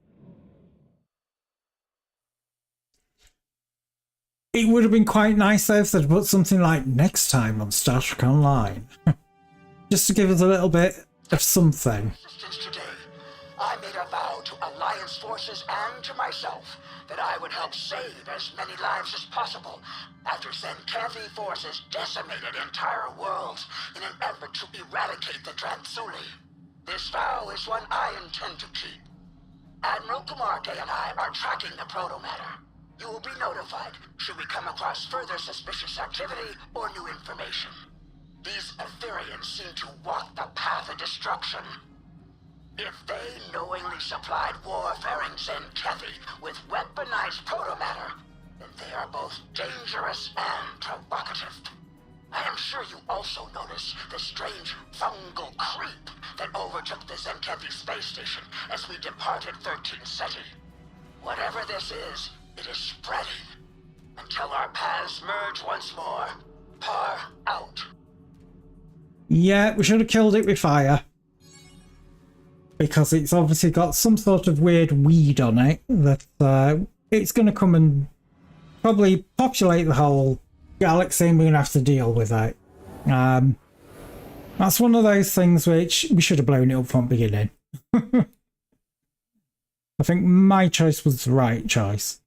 It would have been quite nice though if they'd put something like next time on Star Trek Online. Just to give us a little bit of something. Today, I made a vow to Alliance forces and to myself that I would help save as many lives as possible after Zenkethi forces decimated entire worlds in an effort to eradicate the Dransuli. This vow is one I intend to keep. Admiral Kumarte and I are tracking the proto-matter. You will be notified should we come across further suspicious activity or new information. These Aetherians seem to walk the path of destruction. If they knowingly supplied warfaring Zenkethi with weaponized protomatter, then they are both dangerous and provocative. I am sure you also noticed the strange fungal creep that overtook the Zenkethi space station as we departed 13 Ceti. Whatever this is, it is spreading. Until our paths merge once more. Par out. Yeah, we should have killed it with fire. Because it's obviously got some sort of weird weed on it that it's going to come and probably populate the whole galaxy and we're going to have to deal with it. That's one of those things which we should have blown it up from the beginning. I think my choice was the right choice.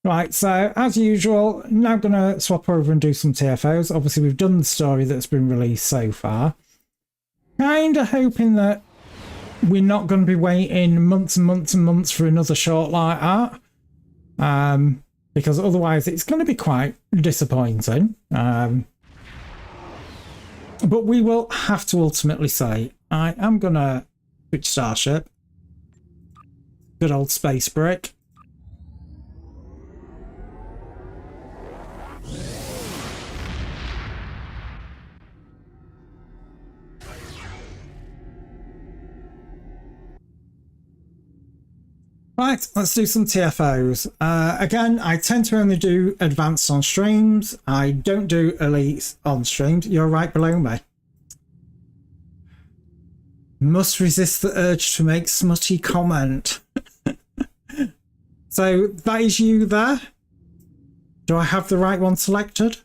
Right, so as usual, now going to swap over and do some TFOs. Obviously, we've done the story that's been released so far. Kind of hoping that we're not going to be waiting months and months and months for another short like that. Because otherwise it's going to be quite disappointing. But we will have to ultimately say, I am going to switch Starship. Good old space brick. Right, let's do some TFOs. Again, I tend to only do advanced on streams. I don't do elites on streams. You're right below me. Must resist the urge to make smutty comment. So that is you there. Do I have the right one selected?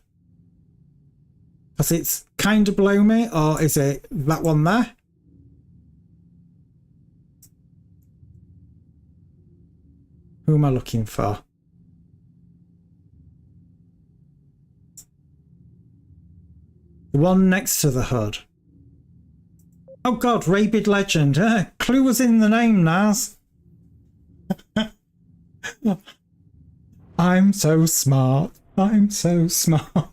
Because it's kind of below me, or is it that one there? Who am I looking for? The one next to the hood. Oh god, Rabid Legend. Clue was in the name, Naz. I'm so smart. I'm so smart.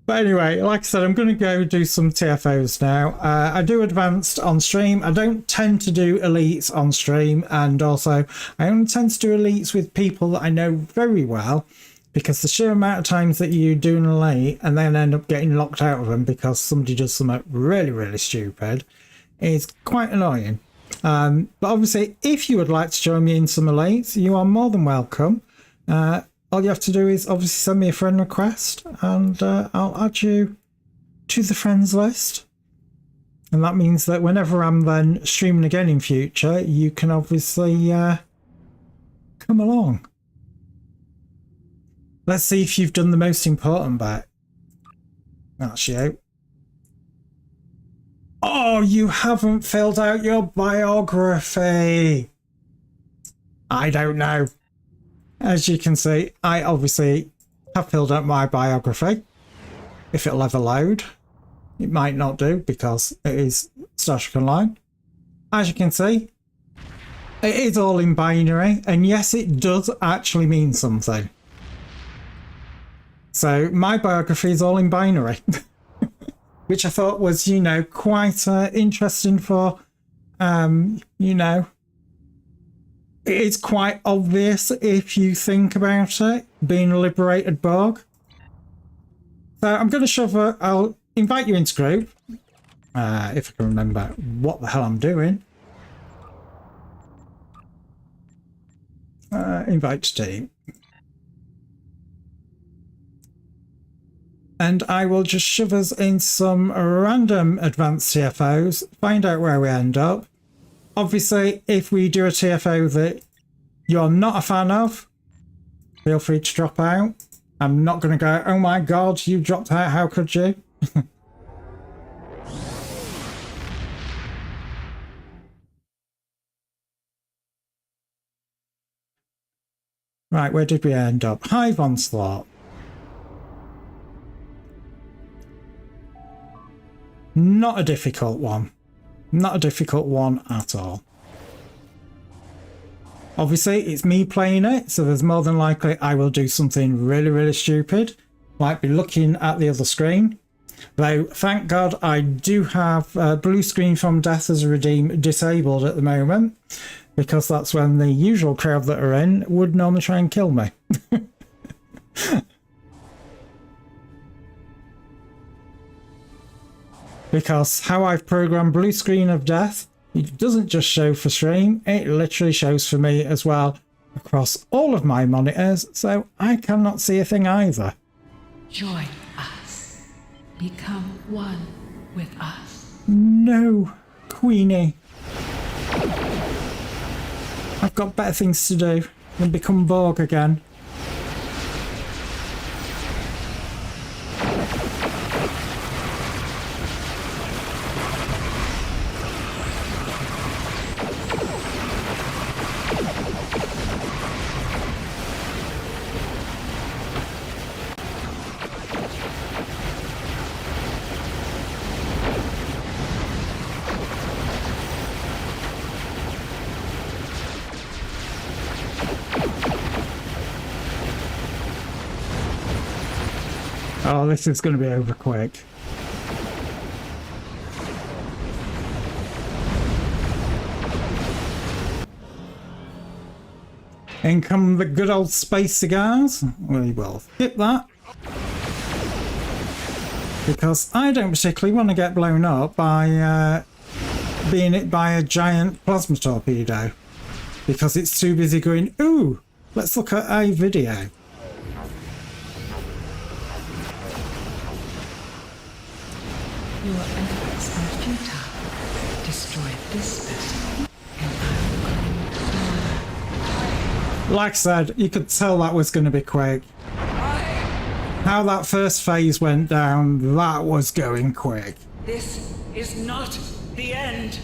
But anyway, like I said, I'm going to go do some TFOs now. I do advanced on stream. I don't tend to do elites on stream. And also, I only tend to do elites with people that I know very well. Because the sheer amount of times that you do an elite and then end up getting locked out of them because somebody does something really, really stupid is quite annoying. But obviously, if you would like to join me in some elites, you are more than welcome. All you have to do is obviously send me a friend request and I'll add you to the friends list. And that means that whenever I'm then streaming again in future, you can obviously come along. Let's see if you've done the most important bit. That's you. Oh, you haven't filled out your biography. I don't know. As you can see, I obviously have filled out my biography. If it'll ever load. It might not do because it is Starship Online. As you can see, it is all in binary. And yes, it does actually mean something. So my biography is all in binary. Which I thought was, you know, quite interesting for, you know, it's quite obvious if you think about it, being a liberated Borg. So I'm going to shove I'll invite you into group, if I can remember what the hell I'm doing. Invite to team. And I will just shove us in some random advanced TFOs, find out where we end up. Obviously, if we do a TFO that you're not a fan of, feel free to drop out. I'm not going to go, oh my god, you dropped out, how could you? Right, where did we end up? Hive Onslaught. Not a difficult one. Not a difficult one at all. Obviously, it's me playing it, so there's more than likely I will do something really, really stupid, like be looking at the other screen. Though, thank God, I do have blue screen from Death as a Redeem disabled at the moment, because that's when the usual crowd that are in would normally try and kill me. Because how I've programmed blue screen of death, it doesn't just show for stream, it literally shows for me as well across all of my monitors, so I cannot see a thing either. Join us. Become one with us. No, Queenie. I've got better things to do than become Borg again. Oh, this is going to be over quick. In come the good old space cigars. We will skip that. Because I don't particularly want to get blown up by being hit by a giant plasma torpedo. Because it's too busy going, ooh, let's look at a video. Your efforts are futile. Destroy this specimen, and I will claim. Like I said, you could tell that was going to be quick. How that first phase went down, that was going quick. This is not the end.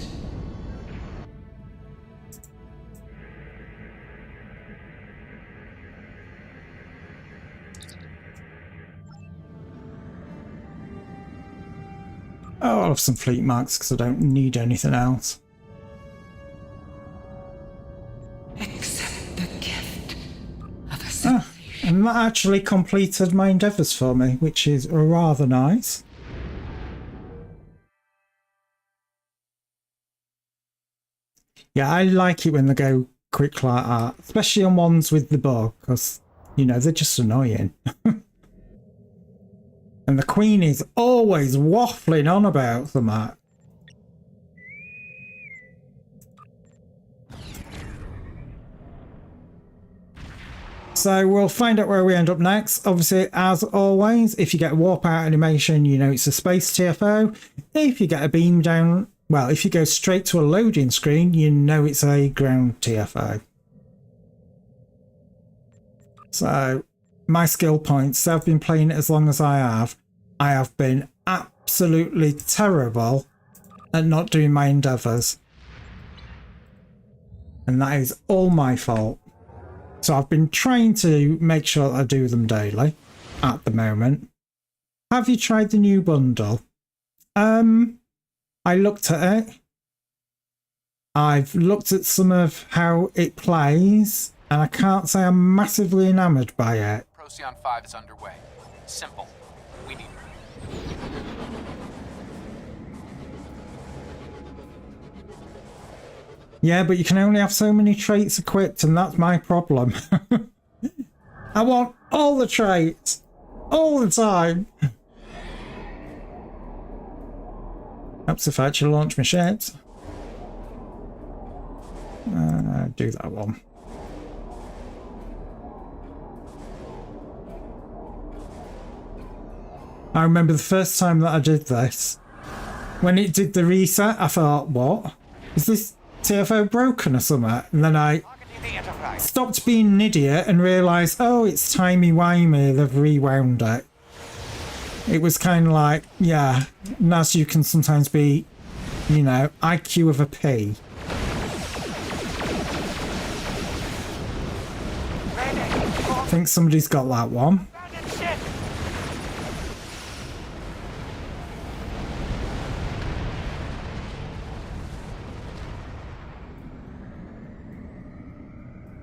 Oh, I'll have some fleet marks because I don't need anything else. Accept the gift of a Ah, and that actually completed my endeavours for me, which is rather nice. Yeah, I like it when they go quick like that, especially on ones with the bug, because, you know, they're just annoying. And the Queen is always waffling on about something. So we'll find out where we end up next. Obviously, as always, if you get a warp out animation, you know it's a space TFO. If you get a beam down, well, if you go straight to a loading screen, you know it's a ground TFO. So, my skill points, I've been playing it as long as I have been absolutely terrible at not doing my endeavours. And that is all my fault. So I've been trying to make sure that I do them daily at the moment. Have you tried the new bundle? I looked at it. I've looked at some of how it plays, and I can't say I'm massively enamoured by it. Procyon 5 is underway. Simple. We need Yeah, but you can only have so many traits equipped, and that's my problem. I want all the traits, all the time. Helps if I actually launch my ships. Do that one. I remember the first time that I did this. When it did the reset, I thought, what? Is this TFO broken or something? And then I stopped being an idiot and realised, oh, it's timey-wimey, they've rewound it. It was kind of like, yeah, as you can sometimes be, you know, IQ of a P. I think somebody's got that one.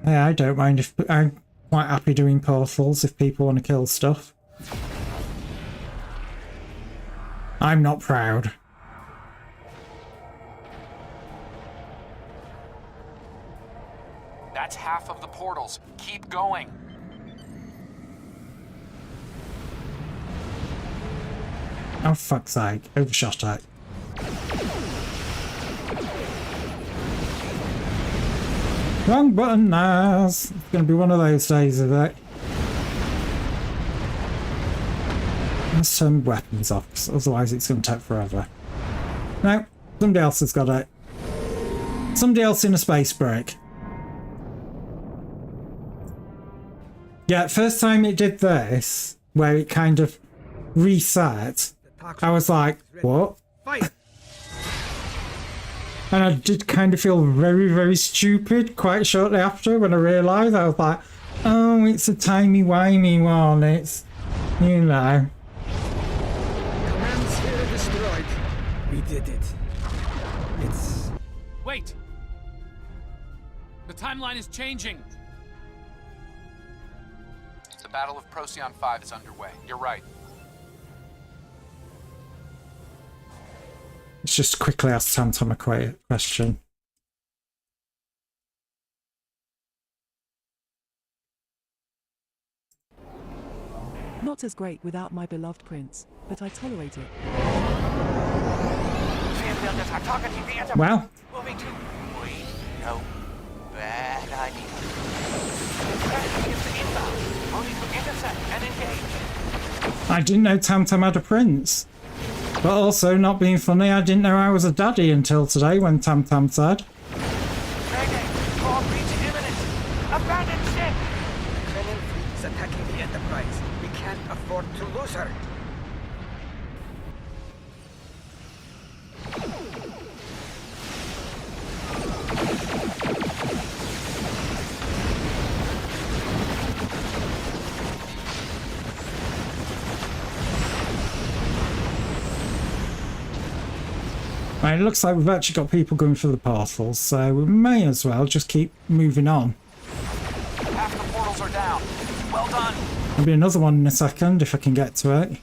Yeah, I don't mind if I'm quite happy doing portals if people want to kill stuff. I'm not proud. That's half of the portals. Keep going. Oh, fuck's sake. Overshot it. Wrong button, Naz. It's going to be one of those days of it. Let's turn weapons off, 'cause otherwise it's going to take forever. No, somebody else has got it. Somebody else in a space break. Yeah, first time it did this, where it kind of reset, I was like, what? And I did kind of feel very, very stupid quite shortly after when I realised. I was like, oh, it's a timey-wimey one. It's, you know. Command sphere destroyed. We did it. It's... Wait! The timeline is changing! The Battle of Procyon 5 is underway. You're right. Let's just quickly ask Tamtam a question. Not as great without my beloved prince, but I tolerate it. Well, No. Bad idea. Only to intercept and engage. I didn't know Tamtam had a prince. But also, not being funny, I didn't know I was a daddy until today when Tamtam said. Mayday! Core breach imminent! Abandon ship! The Krenin fleet is attacking the Enterprise. We can't afford to lose her. Right, it looks like we've actually got people going for the portals, so we may as well just keep moving on. Half the portals are down. Well done! There'll be another one in a second if I can get to it.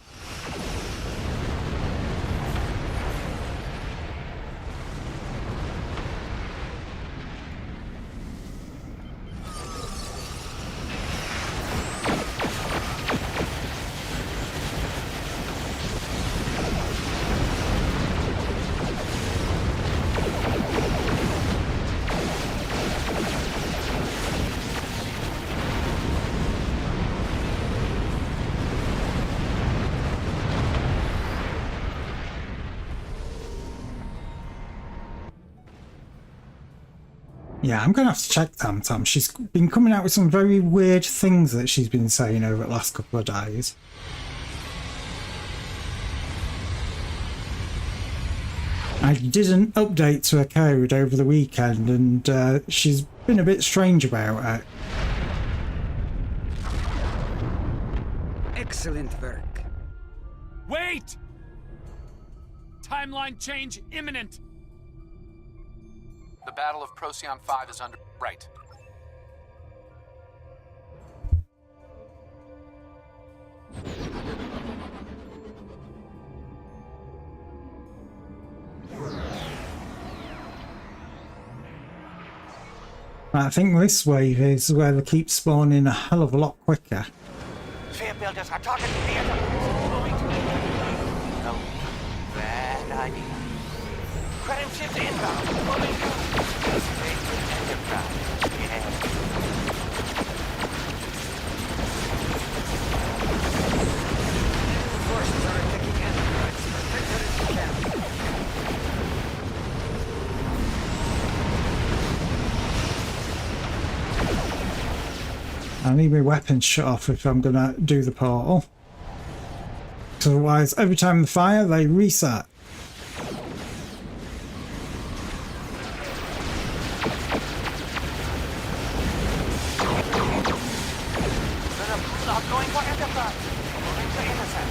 Yeah, I'm going to have to check Tamtam. She's been coming out with some very weird things that she's been saying over the last couple of days. I did an update to her code over the weekend and she's been a bit strange about it. Excellent work. Wait! Timeline change imminent! The Battle of Procyon 5 is under... Right. I think this wave is where they keep spawning a hell of a lot quicker. Sphere builders are targeting the Enterprise. Moving to... No. Bad idea. Krenin ships inbound. Moving to... Enterprise. Yeah. Forces are attacking Enterprise. Protect her if you can. I need my weapons shut off if I'm going to do the portal. Otherwise, every time they fire, they reset. Going for Enterprise. Moving to intercept.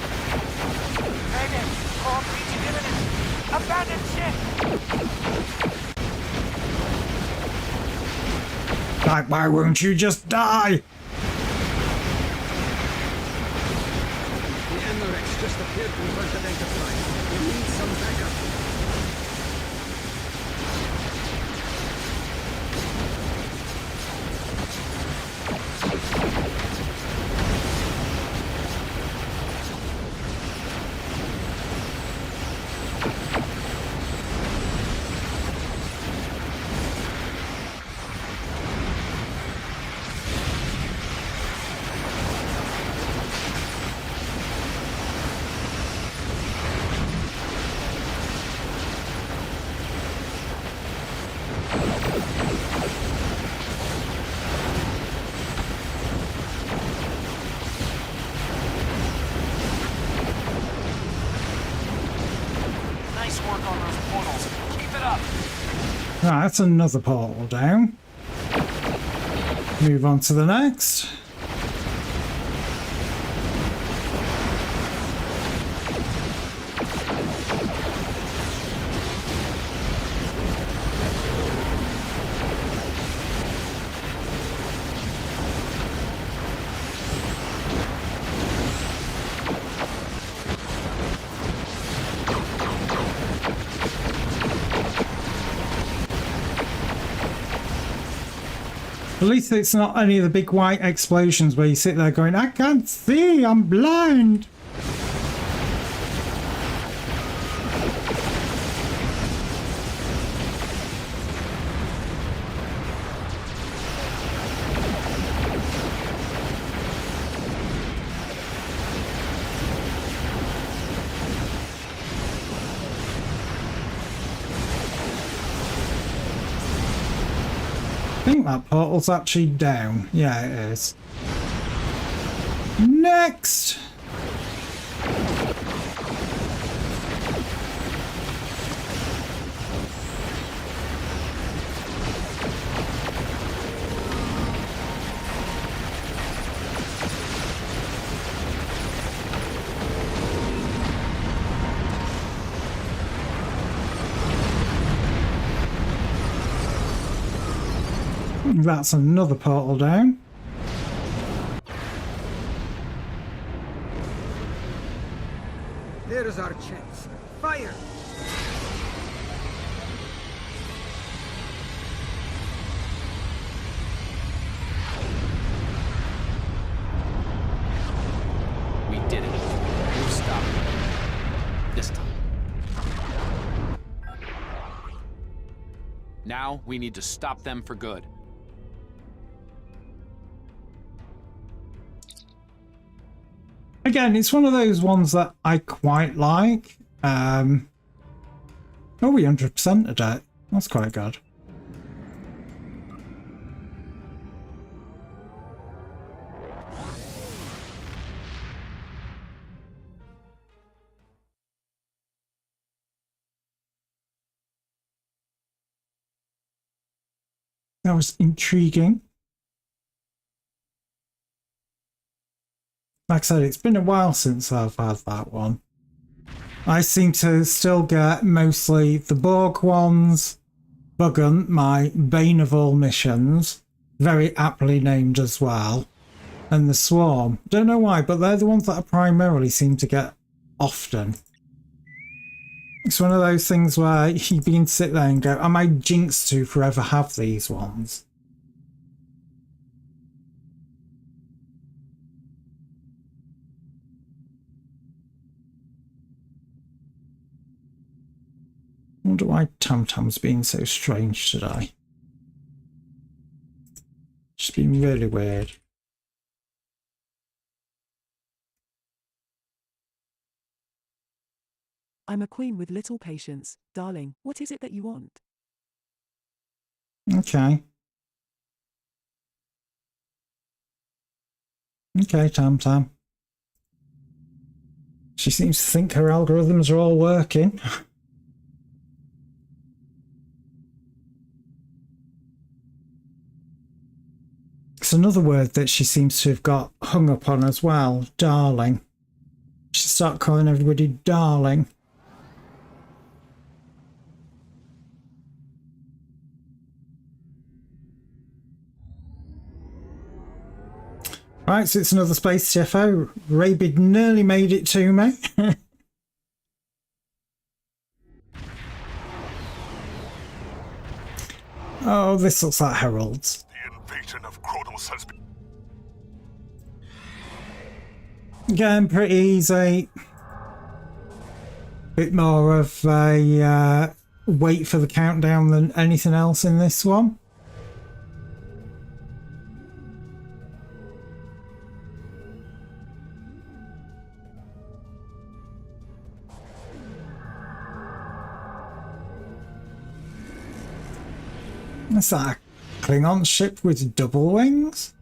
Mayday. Core breach imminent. Abandon ship! Like, why won't you just die? The Emirates just appeared from front of Enterprise. We need some backup. Nice work on those portals. Keep it up. Right, that's another portal down. Move on to the next. At least it's not any of the big white explosions where you sit there going, I can't see, I'm blind. I think that portal's actually down. Yeah, it is. Next! That's another portal down. There's our chance. Fire! We did it. We've stopped them. This time. Now we need to stop them for good. Again, it's one of those ones that I quite like. Oh, we 100%ed it. That's quite good. That was intriguing. Like I said, it's been a while since I've had that one. I seem to still get mostly the Borg ones, Bughunt, my bane of all missions, very aptly named as well, and the Swarm. Don't know why, but they're the ones that I primarily seem to get often. It's one of those things where you begin to sit there and go, am I jinxed to forever have these ones? I wonder why Tamtam's being so strange today. Just been really weird. I'm a queen with little patience. Darling, what is it that you want? Okay. Okay, Tamtam. She seems to think her algorithms are all working. It's another word that she seems to have got hung up on as well. Darling. She start calling everybody darling. Right, so it's another space TFO. Rabid nearly made it to me. Oh, this looks like Herald's. The invasion of Kronos has been... Again, pretty easy. Bit more of a wait for the countdown than anything else in this one. Is that a Klingon ship with double wings?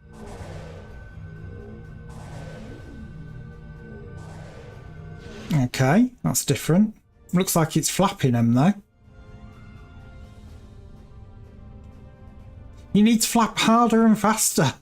Okay, that's different. Looks like it's flapping them though. You need to flap harder and faster.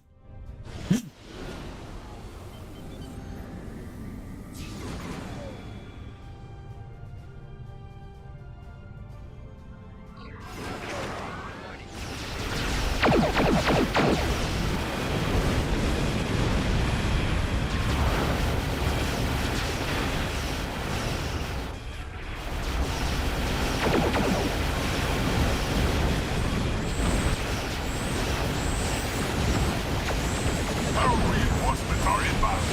Reinforcements are inbound.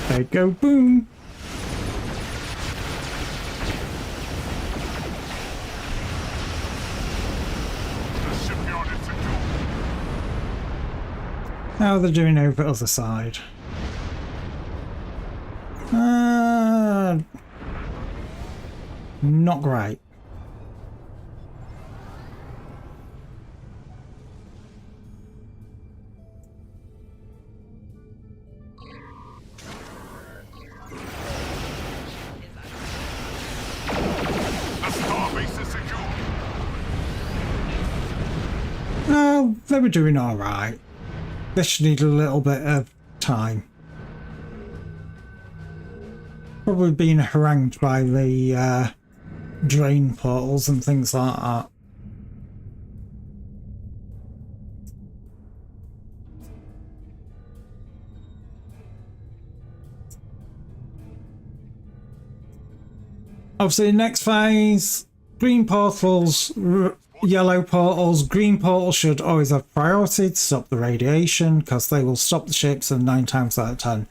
They go boom. The shipyard is secure. How are they doing over the other side? Not great. The starbase is secure. Oh, they were doing all right. This should need a little bit of time. Probably being harangued by the drain portals and things like that. Obviously, next phase, green portals, yellow portals. Green portals should always have priority to stop the radiation because they will stop the ships and 9 times out of 10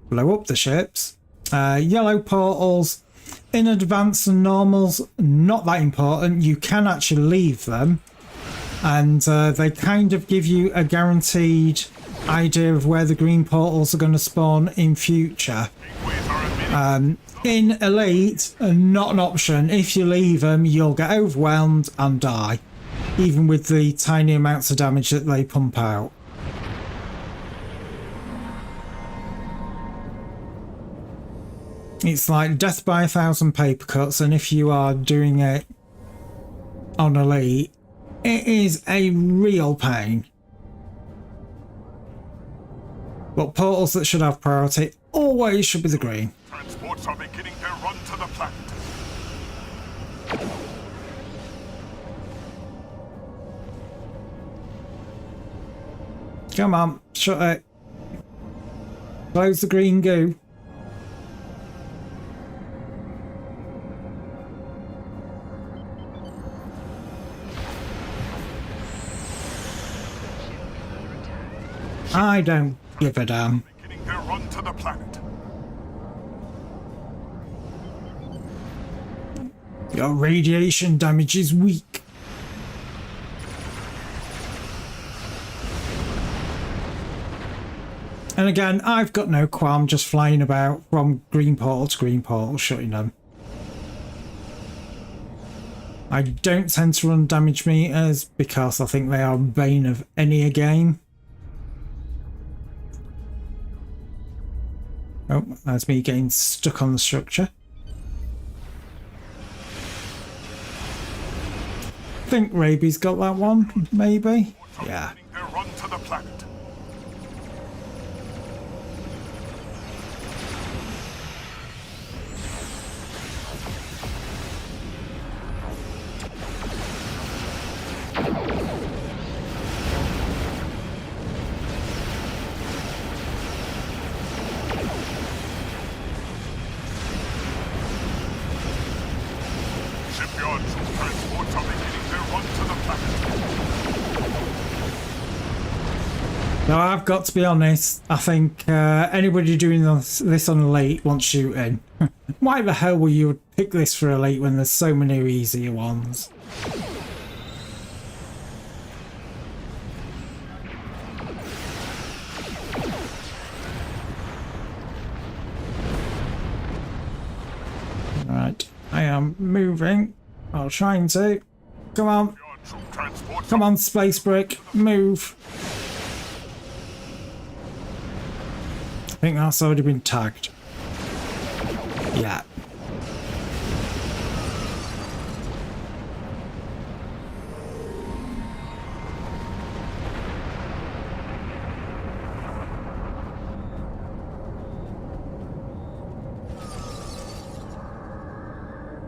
blow up the ships. Yellow portals, in advance and normals, not that important. You can actually leave them, and they kind of give you a guaranteed idea of where the green portals are going to spawn in future. In Elite, not an option. If you leave them, you'll get overwhelmed and die, even with the tiny amounts of damage that they pump out. It's like death by 1,000 paper cuts, and if you are doing it on Elite, it is a real pain. But portals that should have priority always should be the green. Transports are beginning their run to the planet. Come on, shut it. Close the green goo. I don't give a damn. Beginning their run to the planet. Your radiation damage is weak. And again, I've got no qualm just flying about from green portal to green portal, shutting them. I don't tend to run damage meters because I think they are bane of any game. Oh, that's me getting stuck on the structure. I think Raby's got that one, maybe? Yeah. Beginning their run to the planet. Shipyard troop transports are beginning their run to the planet. Now, I've got to be honest, I think anybody doing this on Elite wants shooting. Why the hell will you pick this for Elite when there's so many easier ones? Right, I am moving. I'm trying to. Come on. Shipyard troop transports Come on, Space Brick. Move. I think that's already been tagged. Yeah.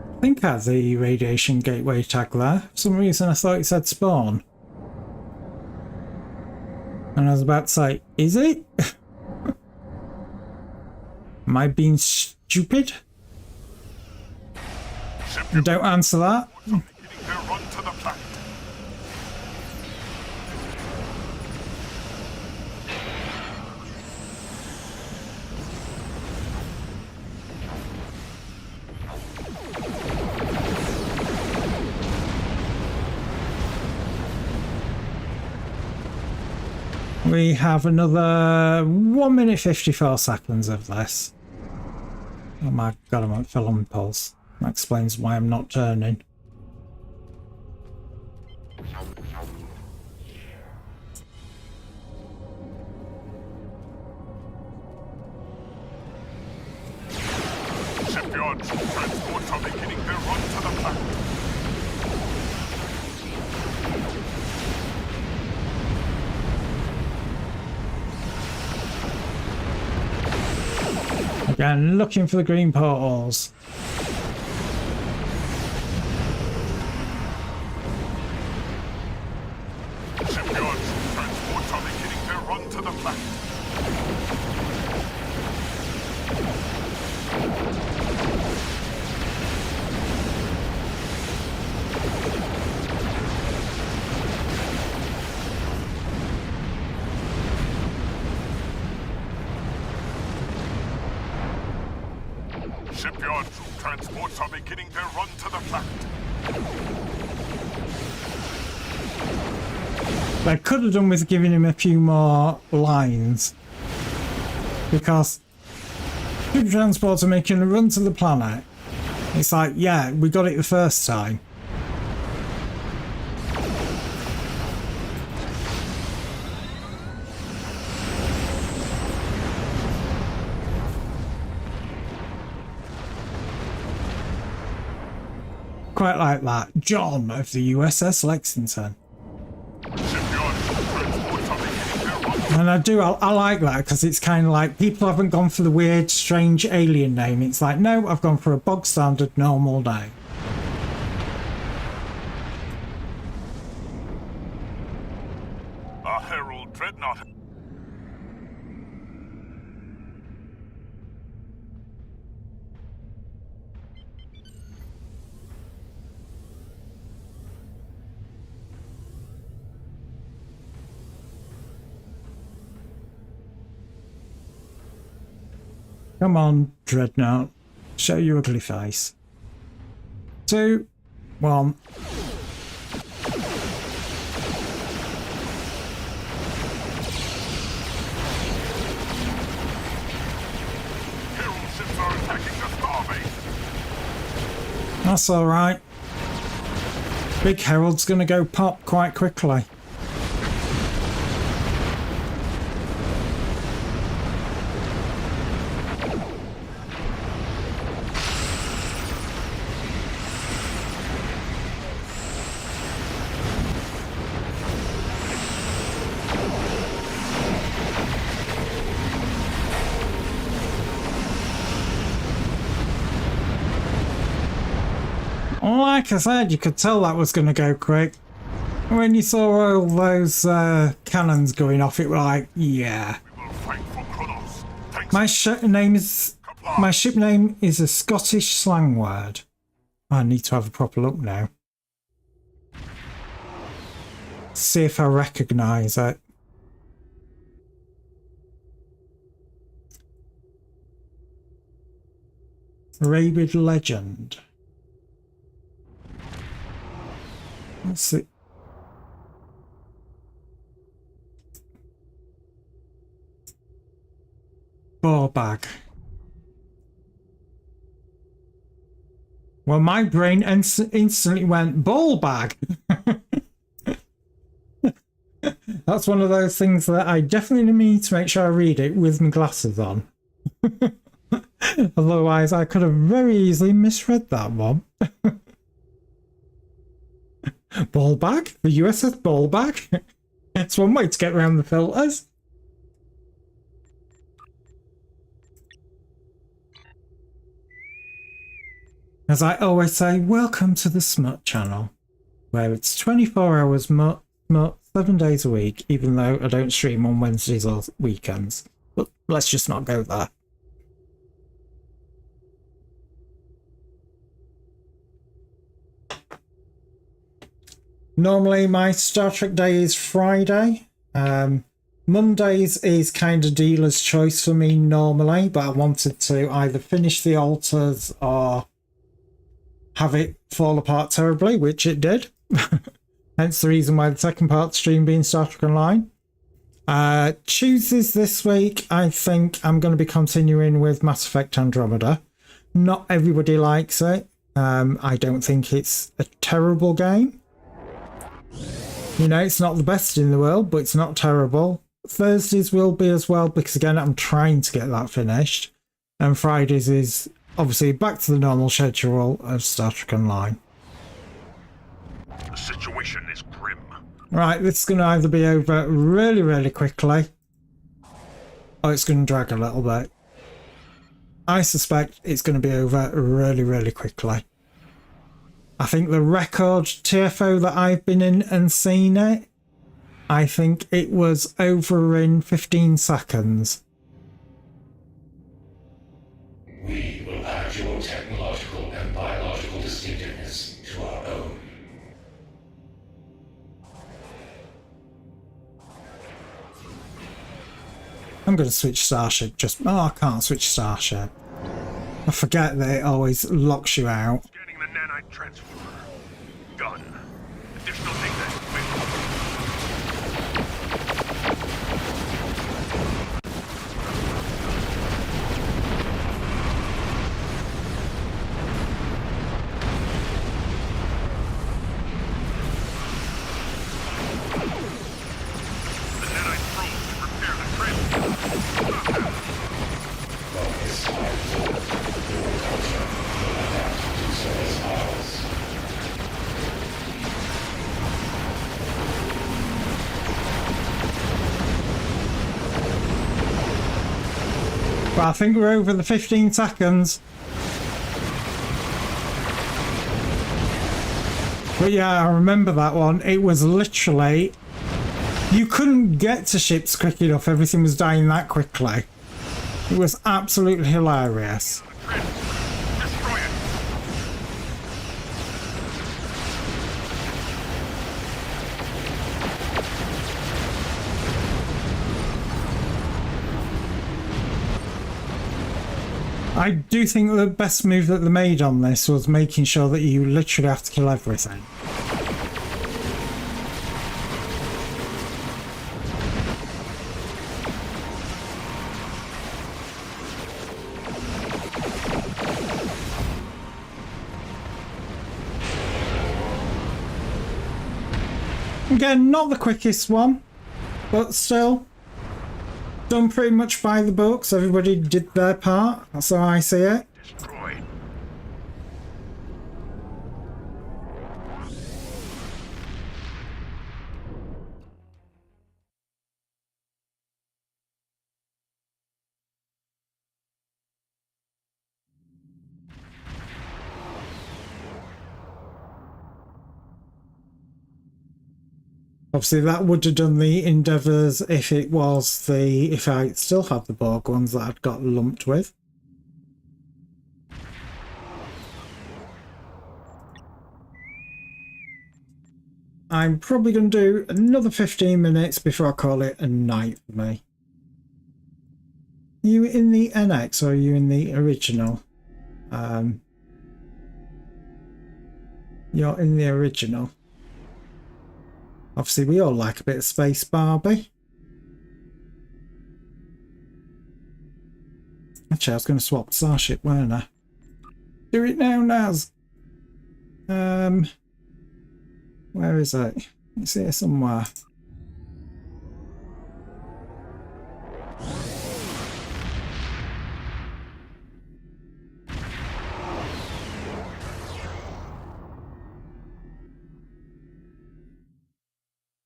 I think I had the radiation gateway tag there. For some reason I thought it said spawn. And I was about to say, is it? Am I being stupid? Don't answer that. beginning their run to the planet. We have another 1 minute 54 seconds of this. Oh my god, I'm at full impulse. That explains why I'm not turning. Shipyard troop transports are beginning their run to the planet. Again, looking for the green portals. Shipyard troop transports are beginning their run to the planet. Shipyard troop transports are beginning their run to the planet. They could have done with giving him a few more lines. Because ship transports are making a run to the planet. It's like, yeah, we got it the first time. Quite like that. John of the USS Lexington. Shipyard troop transports are beginning their run. And I like that because it's kind of like people haven't gone for the weird, strange alien name. It's like, no, I've gone for a bog standard normal name. A Herald Dreadnought. Come on, Dreadnought. Show your ugly face. 2, 1. Herald ships are attacking the starbase. That's alright. Big Herald's gonna go pop quite quickly. Like I said, you could tell that was going to go quick. When you saw all those cannons going off, it was like, yeah. We will fight for Kronos. Thanks. My ship name is a Scottish slang word. I need to have a proper look now. See if I recognise it. Rabid Legend. Let's see. Ball bag. Well, my brain instantly went ball bag. That's one of those things that I definitely need to make sure I read it with my glasses on. Otherwise, I could have very easily misread that one. Ball bag? The USS ball bag? It's one way to get around the filters. As I always say, welcome to the Smut channel, where it's 24 hours smut, 7 days a week, even though I don't stream on Wednesdays or weekends. But let's just not go there. Normally my Star Trek day is Friday. Mondays is kind of dealer's choice for me normally, but I wanted to either finish the altars or have it fall apart terribly, which it did. Hence the reason why the second part stream being Star Trek Online. Tuesdays this week, I think I'm going to be continuing with Mass Effect Andromeda. Not everybody likes it. I don't think it's a terrible game. You know, it's not the best in the world, but it's not terrible. Thursdays will be as well, because again, I'm trying to get that finished. And Fridays is obviously back to the normal schedule of Star Trek Online. The situation is grim. Right, this is going to either be over really, really quickly, or it's going to drag a little bit. I suspect it's going to be over really, really quickly. I think the record TFO that I've been in and seen it, I think it was over in 15 seconds. We will add your technological and biological distinctiveness to our own. I'm going to switch Starship just... Oh, I can't switch Starship. I forget that it always locks you out. Scanning the nanite transformer. Done. Additional data equipment. The nanite probes to repair the transformer. Focus hard forward. Your culture will adapt to so as ours. But I think we're over the 15 seconds. But yeah, I remember that one. It was literally... You couldn't get to ships quick enough. Everything was dying that quickly. It was absolutely hilarious. Destroy it. I do think the best move that they made on this was making sure that you literally have to kill everything. Again, not the quickest one, but still done pretty much by the books. Everybody did their part. That's how I see it. Destroyed. Obviously, that would have done the Endeavours if it was the... if I still had the Borg ones that I'd got lumped with. I'm probably going to do another 15 minutes before I call it a night for me. Are you in the NX or are you in the original? You're in the original. Obviously, we all like a bit of Space Barbie. Actually, I was going to swap Starship, weren't I? Do it now, Naz. Where is it? It's here somewhere.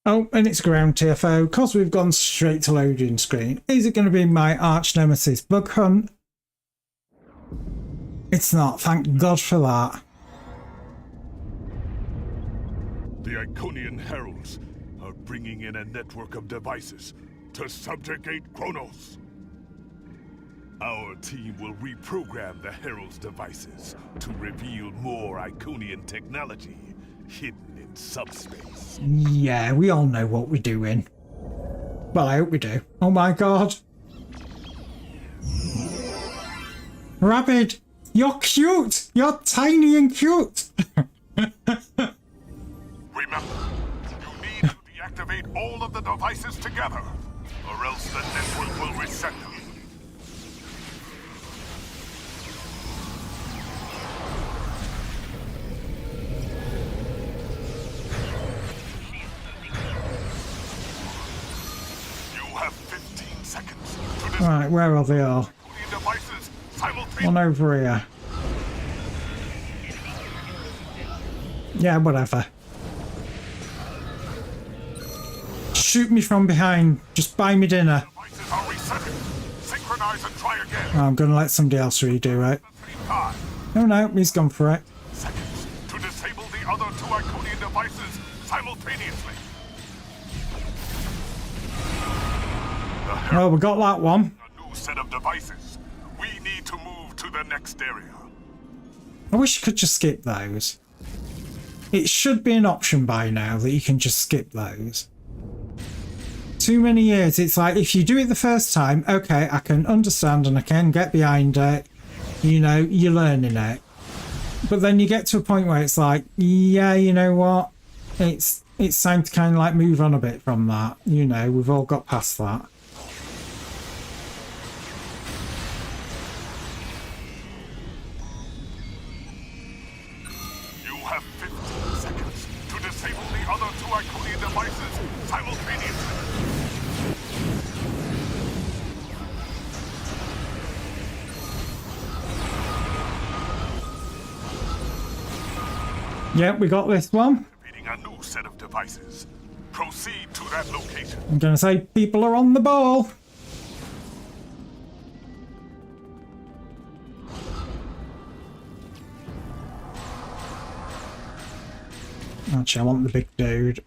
Oh, and it's ground TFO, because we've gone straight to loading screen. Is it going to be my arch nemesis Bug Hunt? It's not, thank God for that. The Iconian Heralds are bringing in a network of devices to subjugate Kronos. Our team will reprogram the Herald's devices to reveal more Iconian technology hidden in subspace. Yeah, we all know what we're doing. Well, I hope we do. Oh my God. Rabbit, you're cute. You're tiny and cute. Remember, you need to deactivate all of the devices together, or else the network will reset them. You have 15 seconds to Right, where are they all? devices simultaneously. One over here. Yeah, whatever. Shoot me from behind. Just buy me dinner. Devices are resetting. Synchronize and try again. Oh, I'm going to let somebody else redo it. Same time. Oh no, he's gone for it. Seconds to disable the other two Iconian devices simultaneously. Well, we got that one. A new set of devices. We need to move to the next area. I wish you could just skip those. It should be an option by now that you can just skip those. Too many years, it's like if you do it the first time, okay, I can understand and I can get behind it. You know, you're learning it. But then you get to a point where it's like, yeah, you know what? It's time to kind of like move on a bit from that. You know, we've all got past that. You have 15 seconds to disable the other two Iconian devices simultaneously. Yep, we got this one. Activating a new set of devices. Proceed to that location. I'm going to say people are on the ball. Actually, I want the big dude.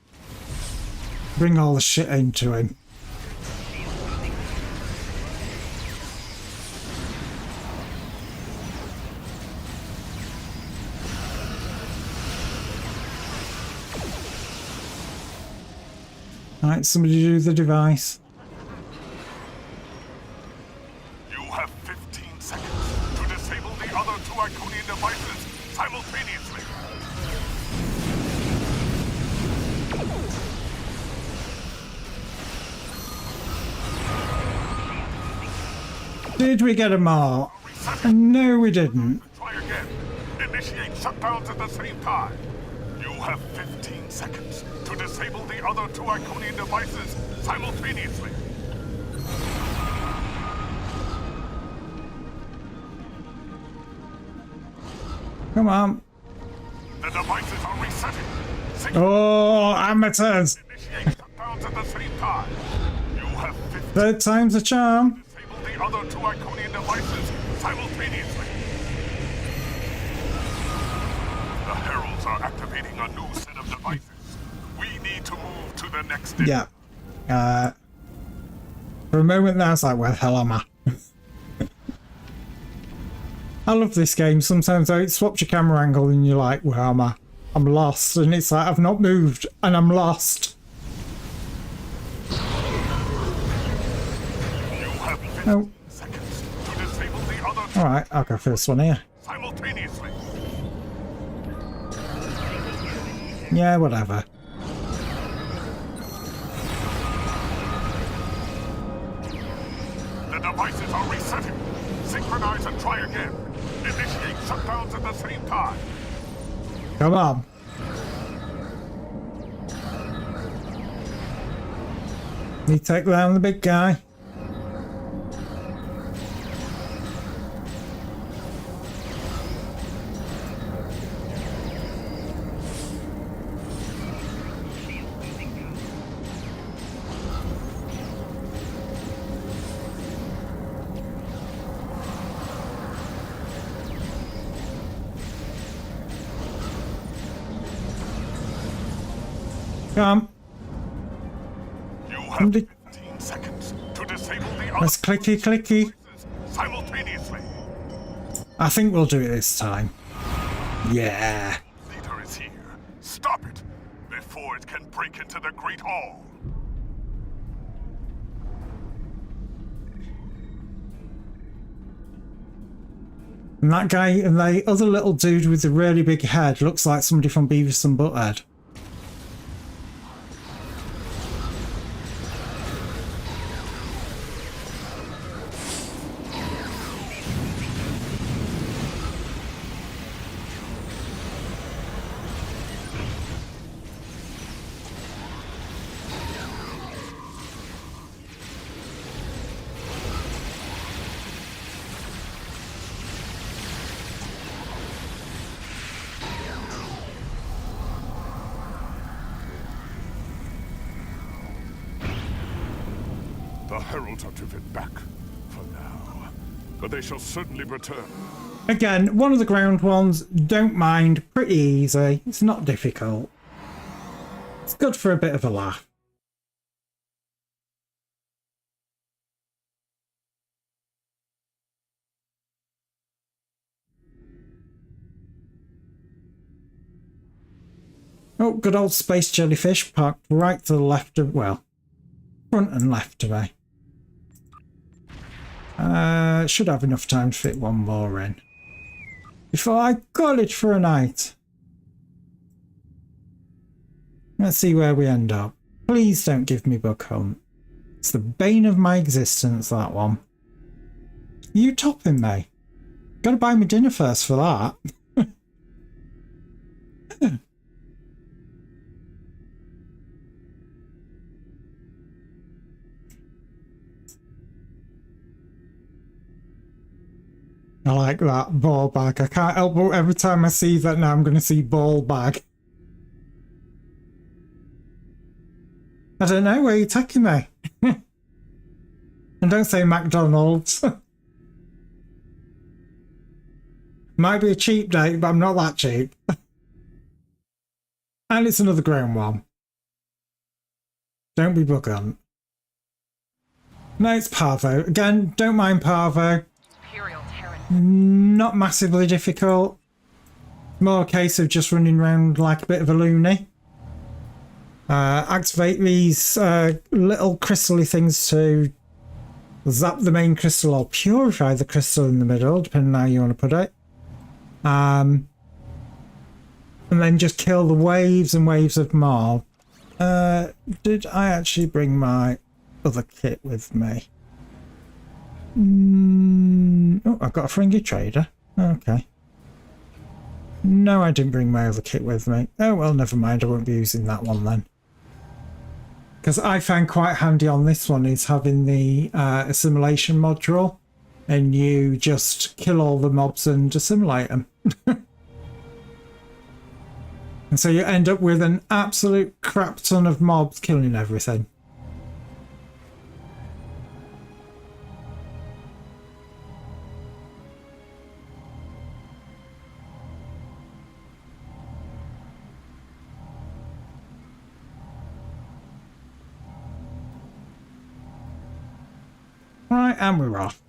Bring all the shit into him. Right, somebody do the device. You have 15 seconds to disable the other two Iconian devices simultaneously. Did we get them all? No, we didn't. Try again. Initiate shutdowns at the same time. You have 15 seconds to disable the other two Iconian devices simultaneously. Come on. The devices are resetting. Oh, amateurs. Initiate shutdowns at the same time. You have 15 Third time's a charm. disable the other two Iconian devices simultaneously. The Heralds are activating a new set of devices. We need to move to the next area. Yeah. For a moment there, I was like, where the hell am I? I love this game. Sometimes though, it swaps your camera angle and you're like, where am I? I'm lost, and it's like I've not moved, and I'm lost. You have 15 Oh, seconds to disable the other all right. I'll go for this one here. simultaneously. Yeah, whatever. The devices are resetting. Synchronize and try again. Initiate shutdowns at the same time. Come on. You take down the big guy. Come. You have 15 seconds to disable the other Let's clicky clicky. devices simultaneously. I think we'll do it this time. Yeah. Leader is here. Stop it before it can break into the Great Hall. And that guy and the other little dude with the really big head looks like somebody from Beavis and Butthead. The heralds are driven back for now, but they shall certainly return. Again, one of the ground ones, don't mind, pretty easy. It's not difficult. It's good for a bit of a laugh. Oh, good old space jellyfish parked right to the left of, well, front and left of me. Should have enough time to fit one more in before I call it for a night. Let's see where we end up. Please don't give me Bug Hunt. It's the bane of my existence, that one. You topping me? Gotta buy me dinner first for that. I like that ball bag. I can't help but every time I see that now I'm going to see ball bag. I don't know, where are you taking me? And don't say McDonald's. Might be a cheap date, but I'm not that cheap. And it's another ground one. Don't be Bug Hunt. No, it's Parvo. Again, don't mind Parvo. Not massively difficult. More a case of just running around like a bit of a loony. Activate these little crystally things to zap the main crystal or purify the crystal in the middle, depending on how you want to put it. And then just kill the waves and waves of mob. Did I actually bring my other kit with me? Oh, I've got a Fringy Trader. Okay. No, I didn't bring my other kit with me. Oh, well, never mind. I won't be using that one then. Because I found quite handy on this one is having the assimilation module. And you just kill all the mobs and assimilate them. And so you end up with an absolute crap ton of mobs killing everything. Right, and we're off.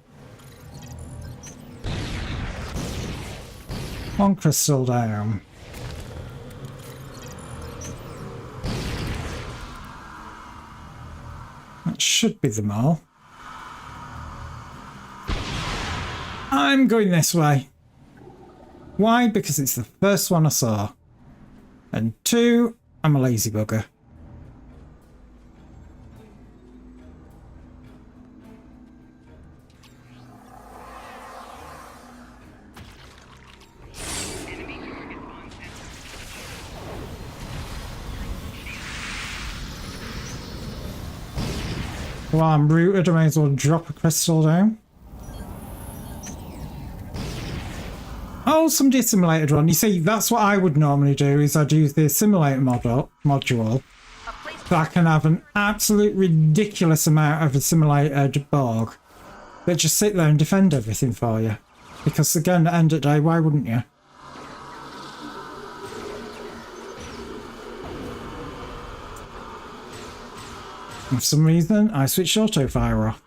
One crystal down. That should be them all. I'm going this way. Why? Because it's the first one I saw. And 2, I'm a lazy bugger. Well, I'm rooted, I may as well drop a crystal down. Oh, somebody simulated one. You see, that's what I would normally do, is I'd use the simulator module. So I can have an absolute ridiculous amount of a simulated Borg that just sit there and defend everything for you. Because again, at the end of the day, why wouldn't you? And for some reason, I switched auto fire off.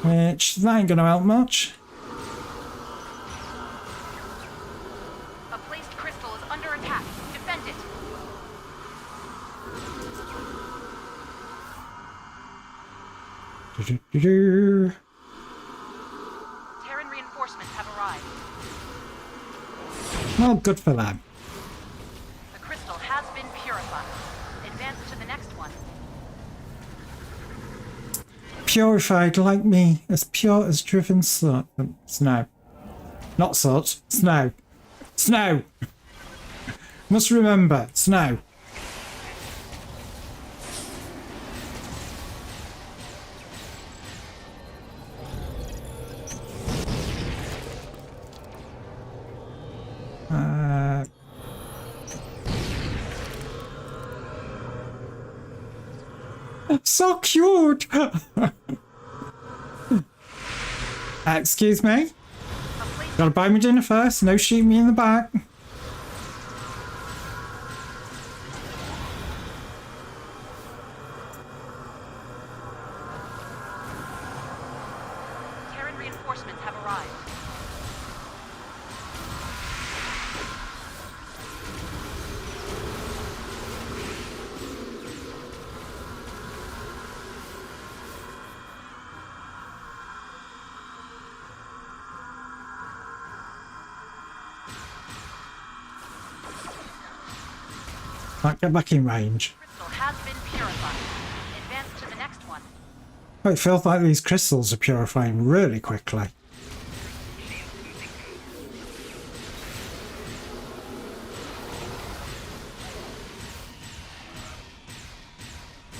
Which, that ain't gonna help much. A placed crystal is under attack. Defend it. Terran reinforcements have arrived. Well, good for them. The crystal has been purified. Advance to the next one. Purified like me, as pure as driven snow. Not salt, snow. Snow! Must remember, snow. So cute! Excuse me? Gotta buy me dinner first, no shoot me in the back. Terran reinforcements have arrived. Right, get back in range. Crystal has been purified. Advance to the next one. Oh, it feels like these crystals are purifying really quickly.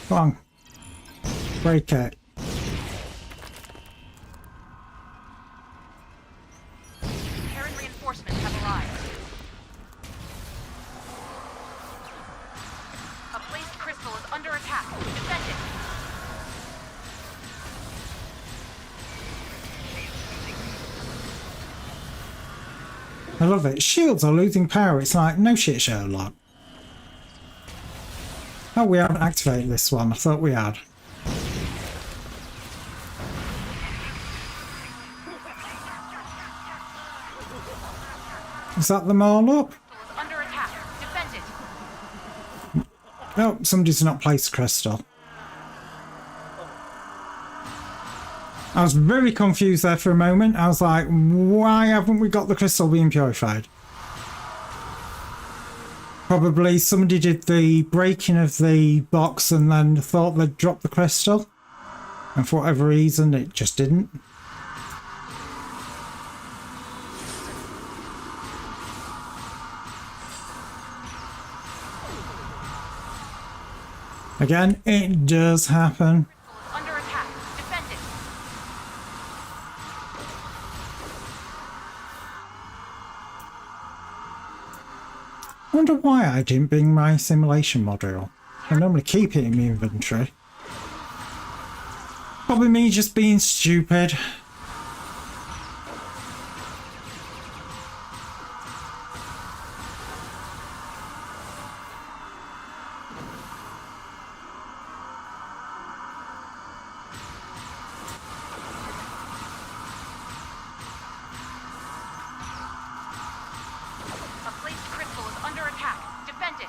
Come on. Break it. Terran reinforcements have arrived. A placed crystal is under attack. Defend it. I love it. Shields are losing power. It's like, no shit, Sherlock. Oh, we haven't activated this one. I thought we had. Is that them all up? Crystal is under attack. Defend it. Oh, somebody's not placed crystal. I was very confused there for a moment. I was like, why haven't we got the crystal being purified? Probably somebody did the breaking of the box and then thought they'd drop the crystal. And for whatever reason, it just didn't. Again, it does happen. Crystal is under attack. Defend it. I wonder why I didn't bring my simulation module. I normally keep it in my inventory. Probably me just being stupid. A placed crystal is under attack. Defend it.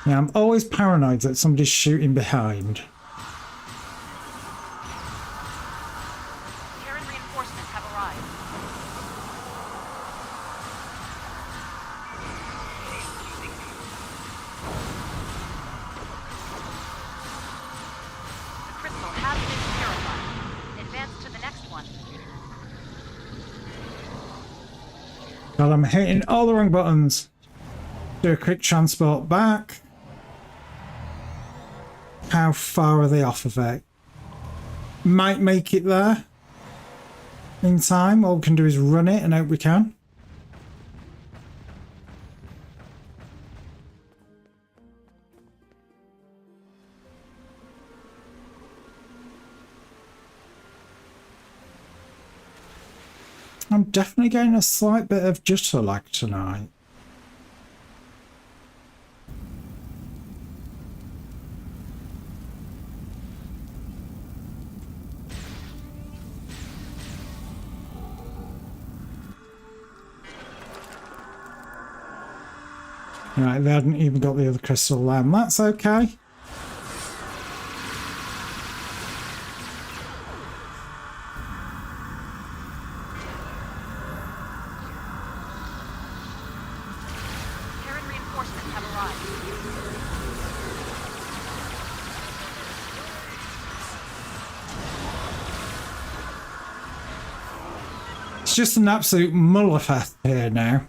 Yeah, I'm always paranoid that somebody's shooting behind. God, I'm hitting all the wrong buttons. Do a quick transport back. How far are they off of it? Might make it there in time. All we can do is run it and hope we can. I'm definitely getting a slight bit of jitter lag tonight. Right, they hadn't even got the other crystal then. That's okay. Terran reinforcements have arrived. It's just an absolute mullafest here now.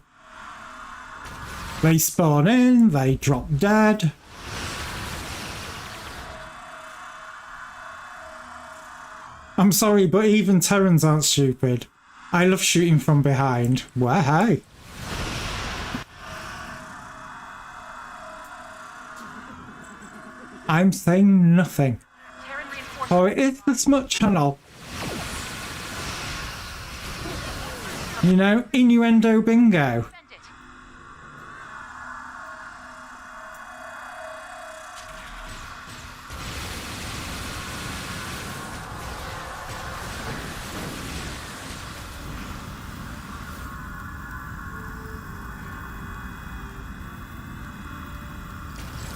They spawn in, they drop dead. I'm sorry, but even Terrans aren't stupid. I love shooting from behind. Well, hey. I'm saying nothing. Terran reinforcements. Oh, it is the Smut channel. You know, innuendo bingo. Defend it.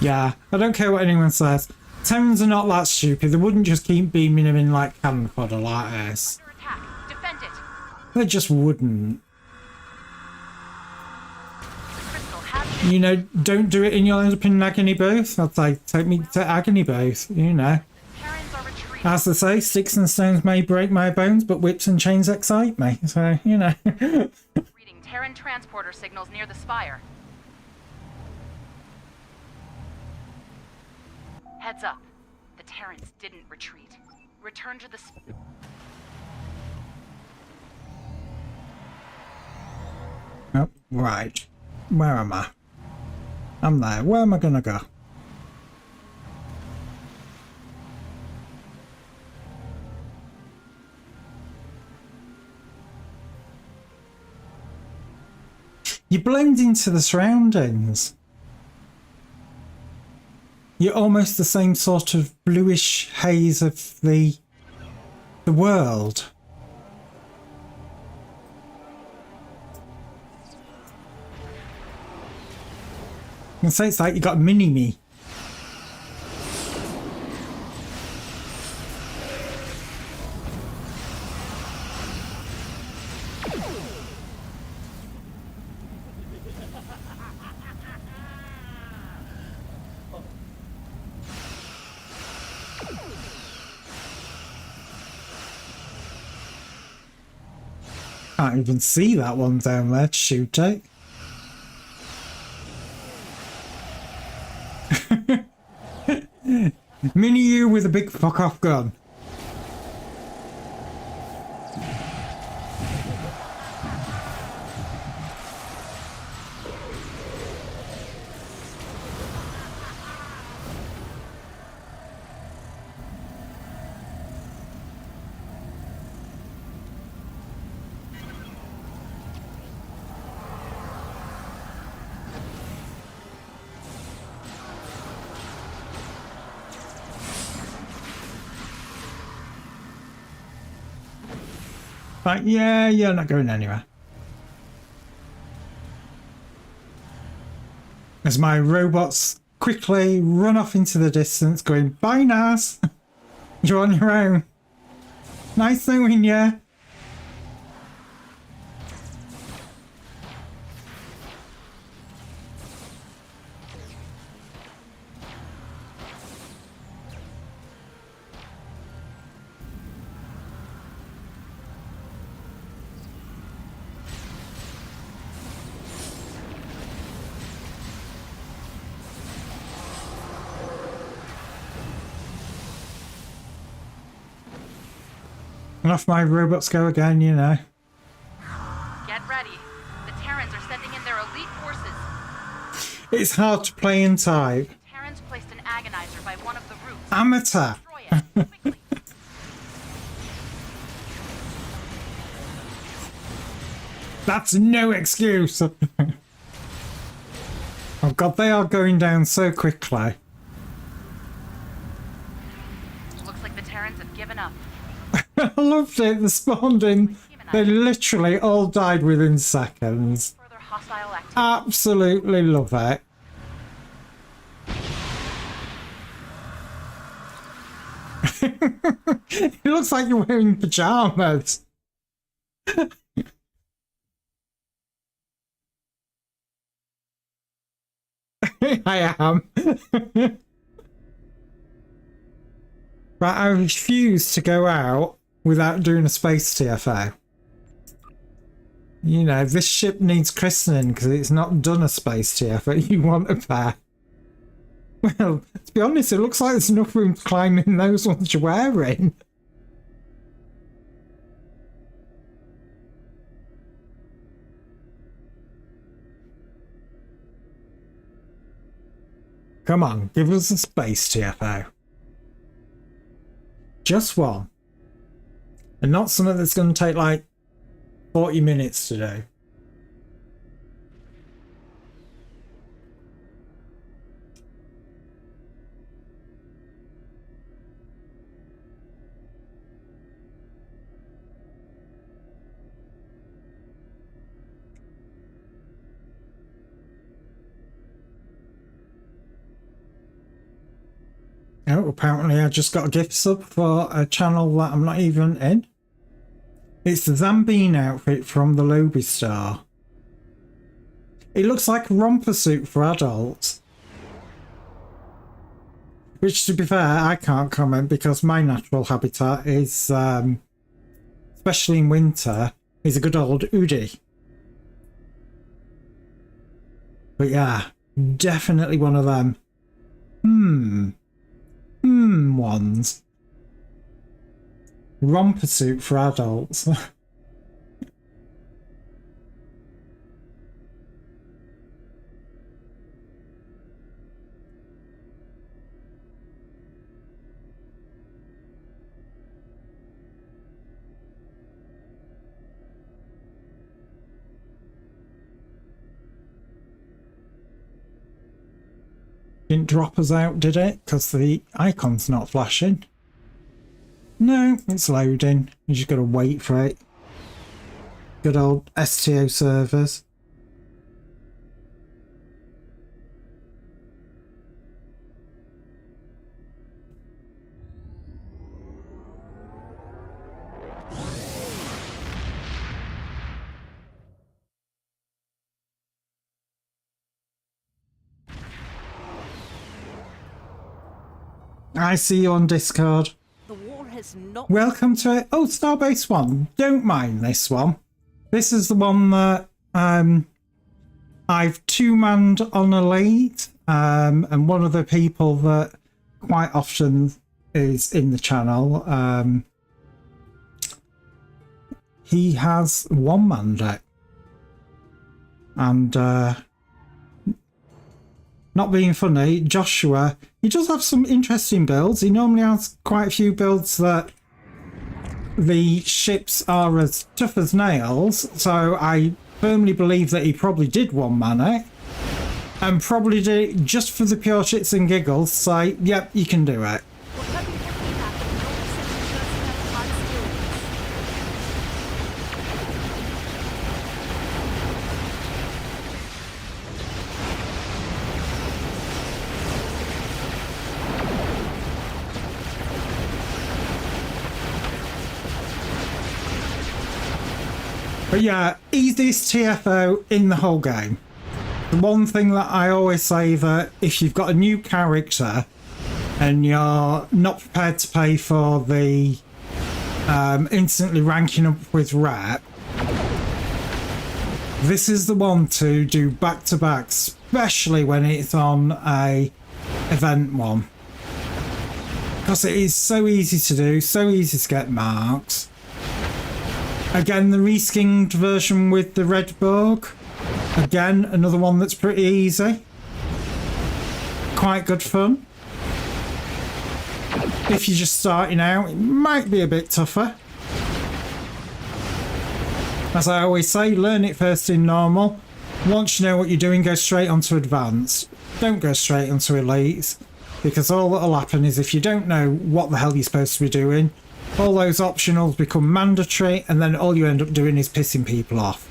Yeah, I don't care what anyone says. Terrans are not that stupid. They wouldn't just keep beaming them in like cannon fodder like this. Under attack. Defend it. They just wouldn't. Crystal has been. You know, don't do it in your end up in agony booth. I'd say, take me to agony booth, you know. Terrans are retreating. As they say, sticks and stones may break my bones, but whips and chains excite me. So, you know. Reading Terran transporter signals near the spire. Heads up. The Terrans didn't retreat. Return to the Oh, right. Where am I? I'm there. Where am I gonna go? You blend into the surroundings. You're almost the same sort of bluish haze of the world. I can say it's like you got a mini-me. Can't even see that one down there to shoot it. Mini you with a big fuck off gun. Like, yeah, you're not going anywhere. As my robots quickly run off into the distance, going, bye, Nas. You're on your own. Nice knowing you. And off my robots go again, you know. Get ready. The Terrans are sending in their elite forces. It's hard to play and type. Terrans placed an agonizer by one of the routes. Amateur. Destroy it quickly. That's no excuse. Oh god, they are going down so quickly. Looks like the Terrans have given up. I loved it. The spawned in. They literally all died within seconds. Further hostile activity. Absolutely love it. It looks like you're wearing pajamas. I am. But I refuse to go out without doing a space TFO. You know, this ship needs christening because it's not done a space TFO. You want a pair. Well, to be honest, it looks like there's enough room to climb in those ones you're wearing. Come on, give us a space TFO. Just one. And not something that's going to take like 40 minutes to do. Oh, apparently I just got a gift sub for a channel that I'm not even in. It's the Zambine outfit from the Lobby Star. It looks like a romper suit for adults. Which, to be fair, I can't comment because my natural habitat is, especially in winter, is a good old hoodie. But yeah, definitely one of them. Ones. Romper suit for adults. Didn't drop us out, did it? Because the icon's not flashing. No, it's loading. You just got to wait for it. Good old STO servers. I see you on Discord. The war has not. Welcome to it. Oh, Starbase 1. Don't mind this one. This is the one that I've two-manned on a lead, and one of the people that quite often is in the channel, he has one-manned it. And not being funny, Joshua, he does have some interesting builds. He normally has quite a few builds that the ships are as tough as nails, so I firmly believe that he probably did one-man it, and probably did it just for the pure shits and giggles, say, yep, you can do it. But yeah, easiest TFO in the whole game. The one thing that I always say that if you've got a new character and you're not prepared to pay for the instantly ranking up with rep, this is the one to do back to back, especially when it's on a event one. Because it is so easy to do, so easy to get marks. Again, the reskinned version with the red Borg. Again, another one that's pretty easy. Quite good fun. If you're just starting out, it might be a bit tougher. As I always say, learn it first in normal. Once you know what you're doing, go straight onto advanced. Don't go straight onto elites, because all that'll happen is if you don't know what the hell you're supposed to be doing, all those optionals become mandatory, and then all you end up doing is pissing people off.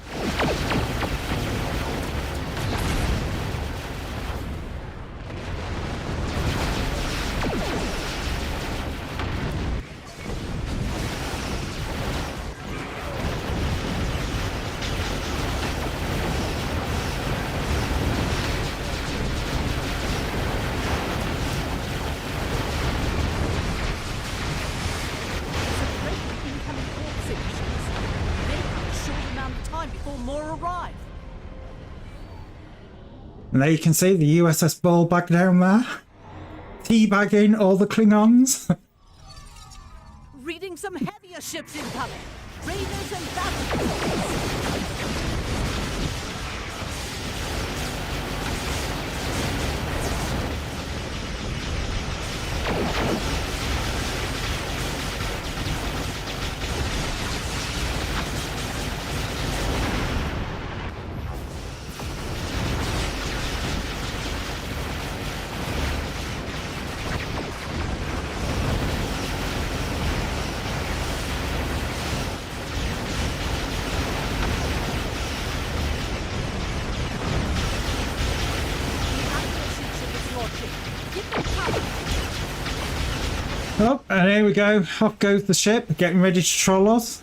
And there you can see the USS Ballbag down there. Teabagging all the Klingons. Reading some heavier ships incoming. Raiders and battle. Oh, and here we go. Off goes the ship, getting ready to troll us.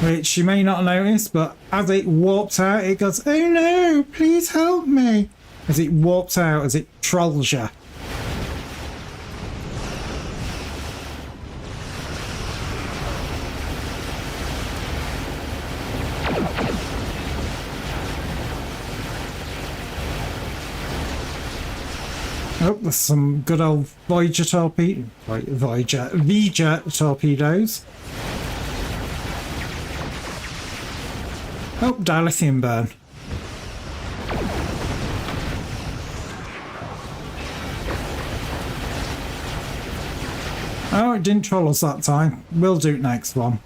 Which you may not notice, but as it warps out, it goes, "Oh no, please help me." As it warps out, as it trolls you. Oh, there's some good old Voyager Vija torpedoes. Oh, dilithium burn. Oh, it didn't troll us that time. We'll do it next one.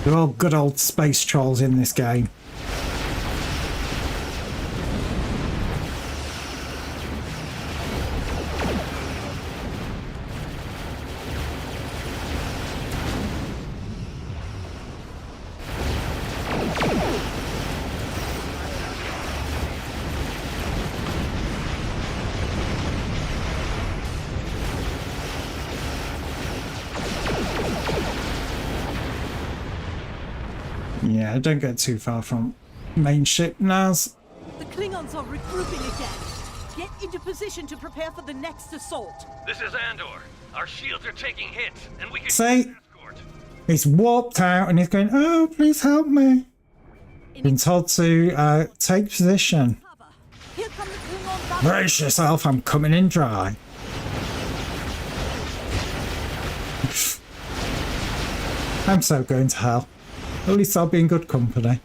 They're all good old space trolls in this game. Yeah, don't get too far from main ship, Naz. The Klingons are regrouping again. Get into position to prepare for the next assault. This is Andor. Our shields are taking hits, and we can See? He's warped out and he's going, "Oh, please help me." Been told to take position. Here come the Klingon Brace yourself, I'm coming in dry. I'm so going to hell. At least I'll be in good company.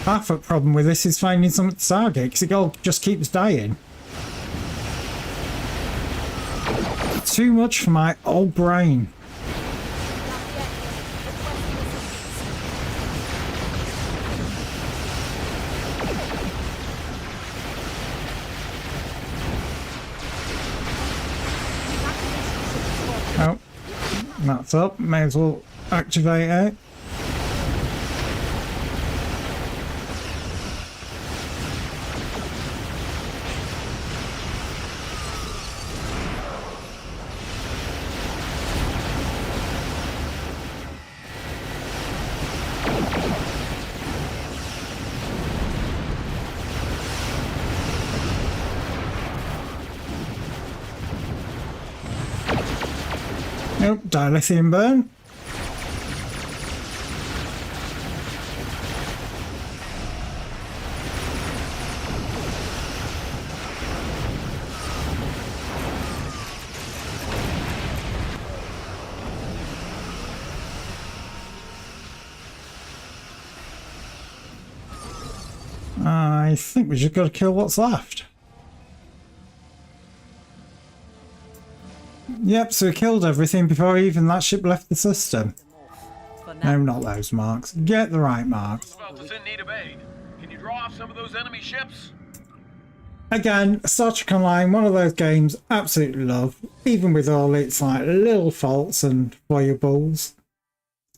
Half the problem with this is finding something to target, because it all just keeps dying. Too much for my old brain. that's up. May as well activate it. Nope, dilithium burn. I think we just got to kill what's left. Yep, so we killed everything before even that ship left the system. No, not those marks. Get the right marks. Roosevelt is in need of aid. Can you draw off some of those enemy ships? Again, Star Trek Online, one of those games absolutely love, even with all its like little faults and foibles.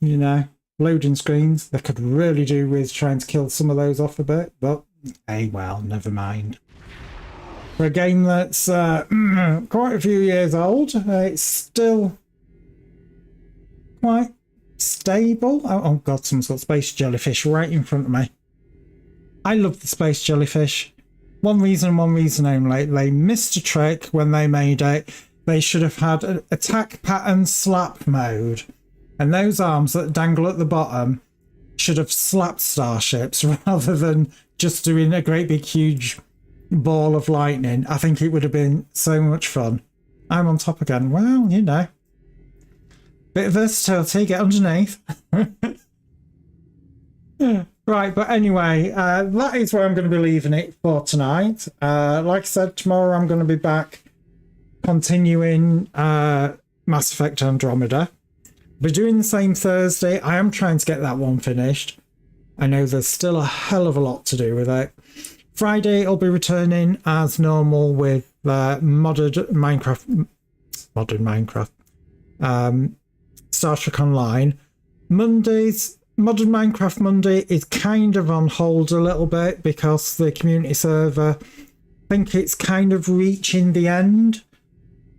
You know, loading screens, they could really do with trying to kill some of those off a bit, but hey, well, never mind. For a game that's quite a few years old, it's still quite stable. Oh god, someone's got space jellyfish right in front of me. I love the space jellyfish. One reason only. They missed a trick when they made it. They should have had an attack pattern slap mode. And those arms that dangle at the bottom should have slapped starships rather than just doing a great big huge ball of lightning. I think it would have been so much fun. I'm on top again. Well, you know. Bit of versatility, get underneath. Right, but anyway, that is where I'm going to be leaving it for tonight. Like I said, tomorrow I'm going to be back continuing Mass Effect Andromeda. We're doing the same Thursday. I am trying to get that one finished. I know there's still a hell of a lot to do with it. Friday I'll be returning as normal with modded Minecraft, Star Trek Online. Mondays, modded Minecraft Monday is kind of on hold a little bit because the community server, I think it's kind of reaching the end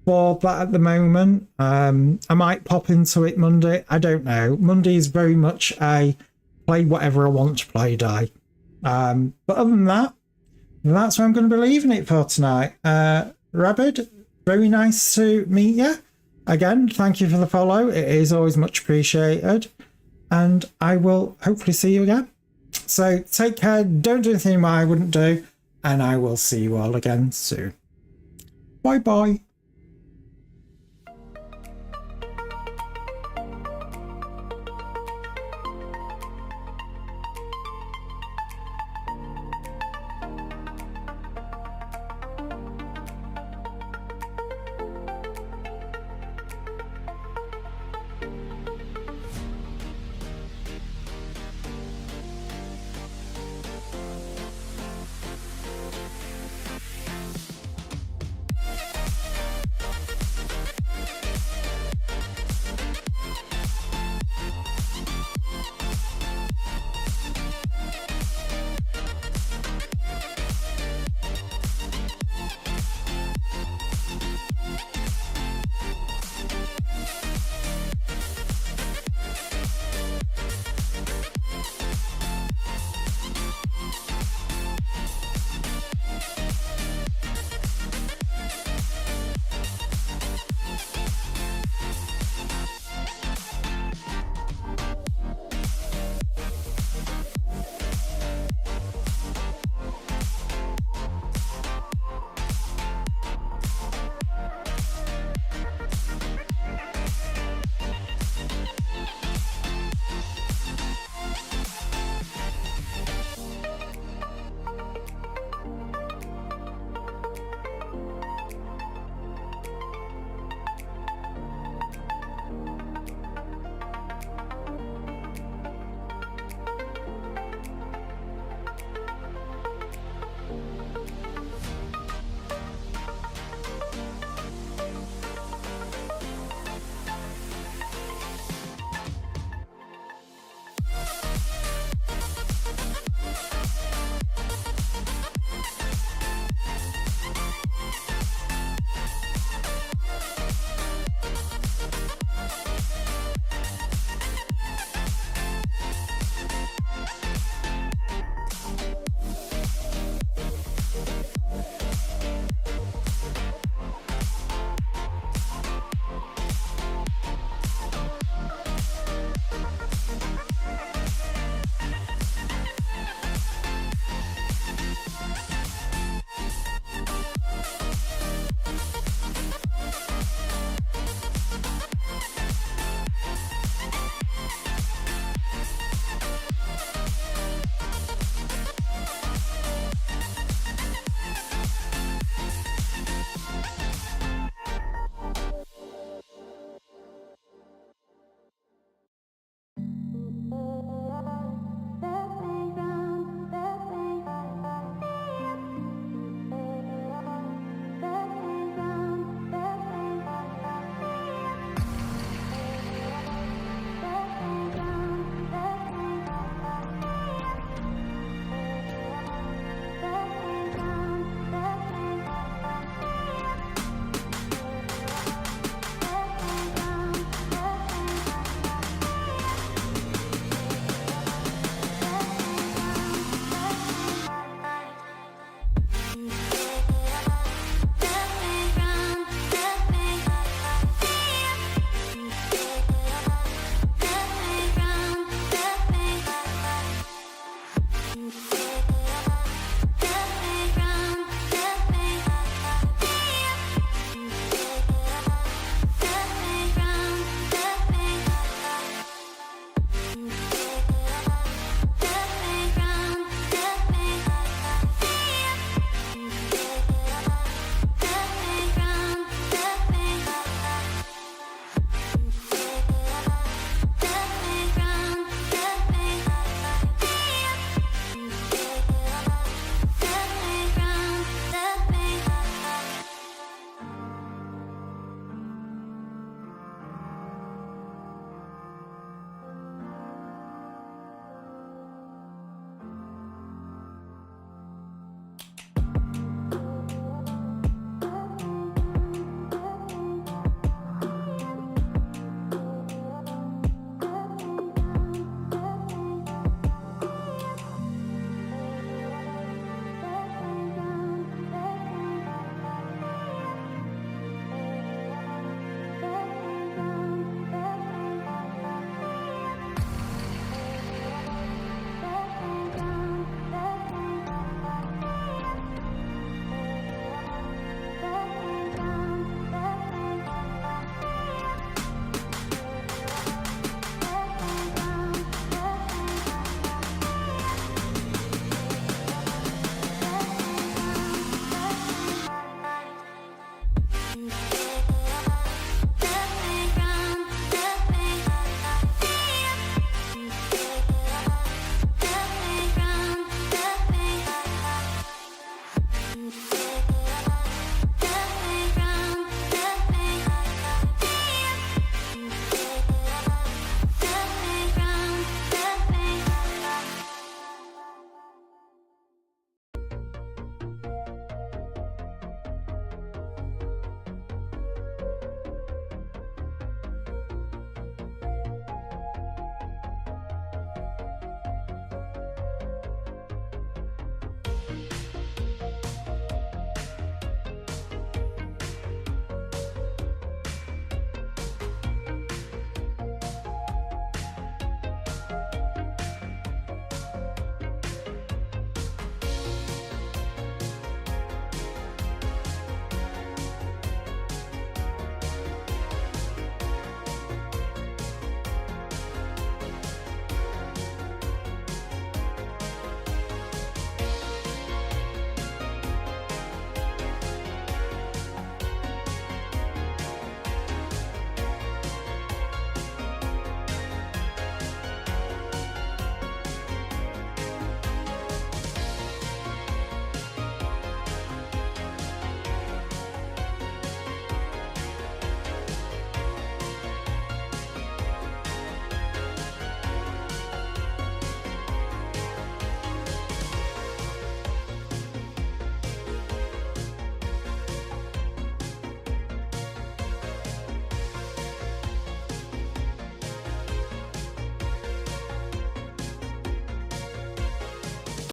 for that at the moment. I might pop into it Monday. I don't know. Monday is very much a play whatever I want to play day. But other than that, that's where I'm going to be leaving it for tonight. Rabid, very nice to meet you. Again, thank you for the follow. It is always much appreciated. And I will hopefully see you again. So take care. Don't do anything I wouldn't do. And I will see you all again soon. Bye bye.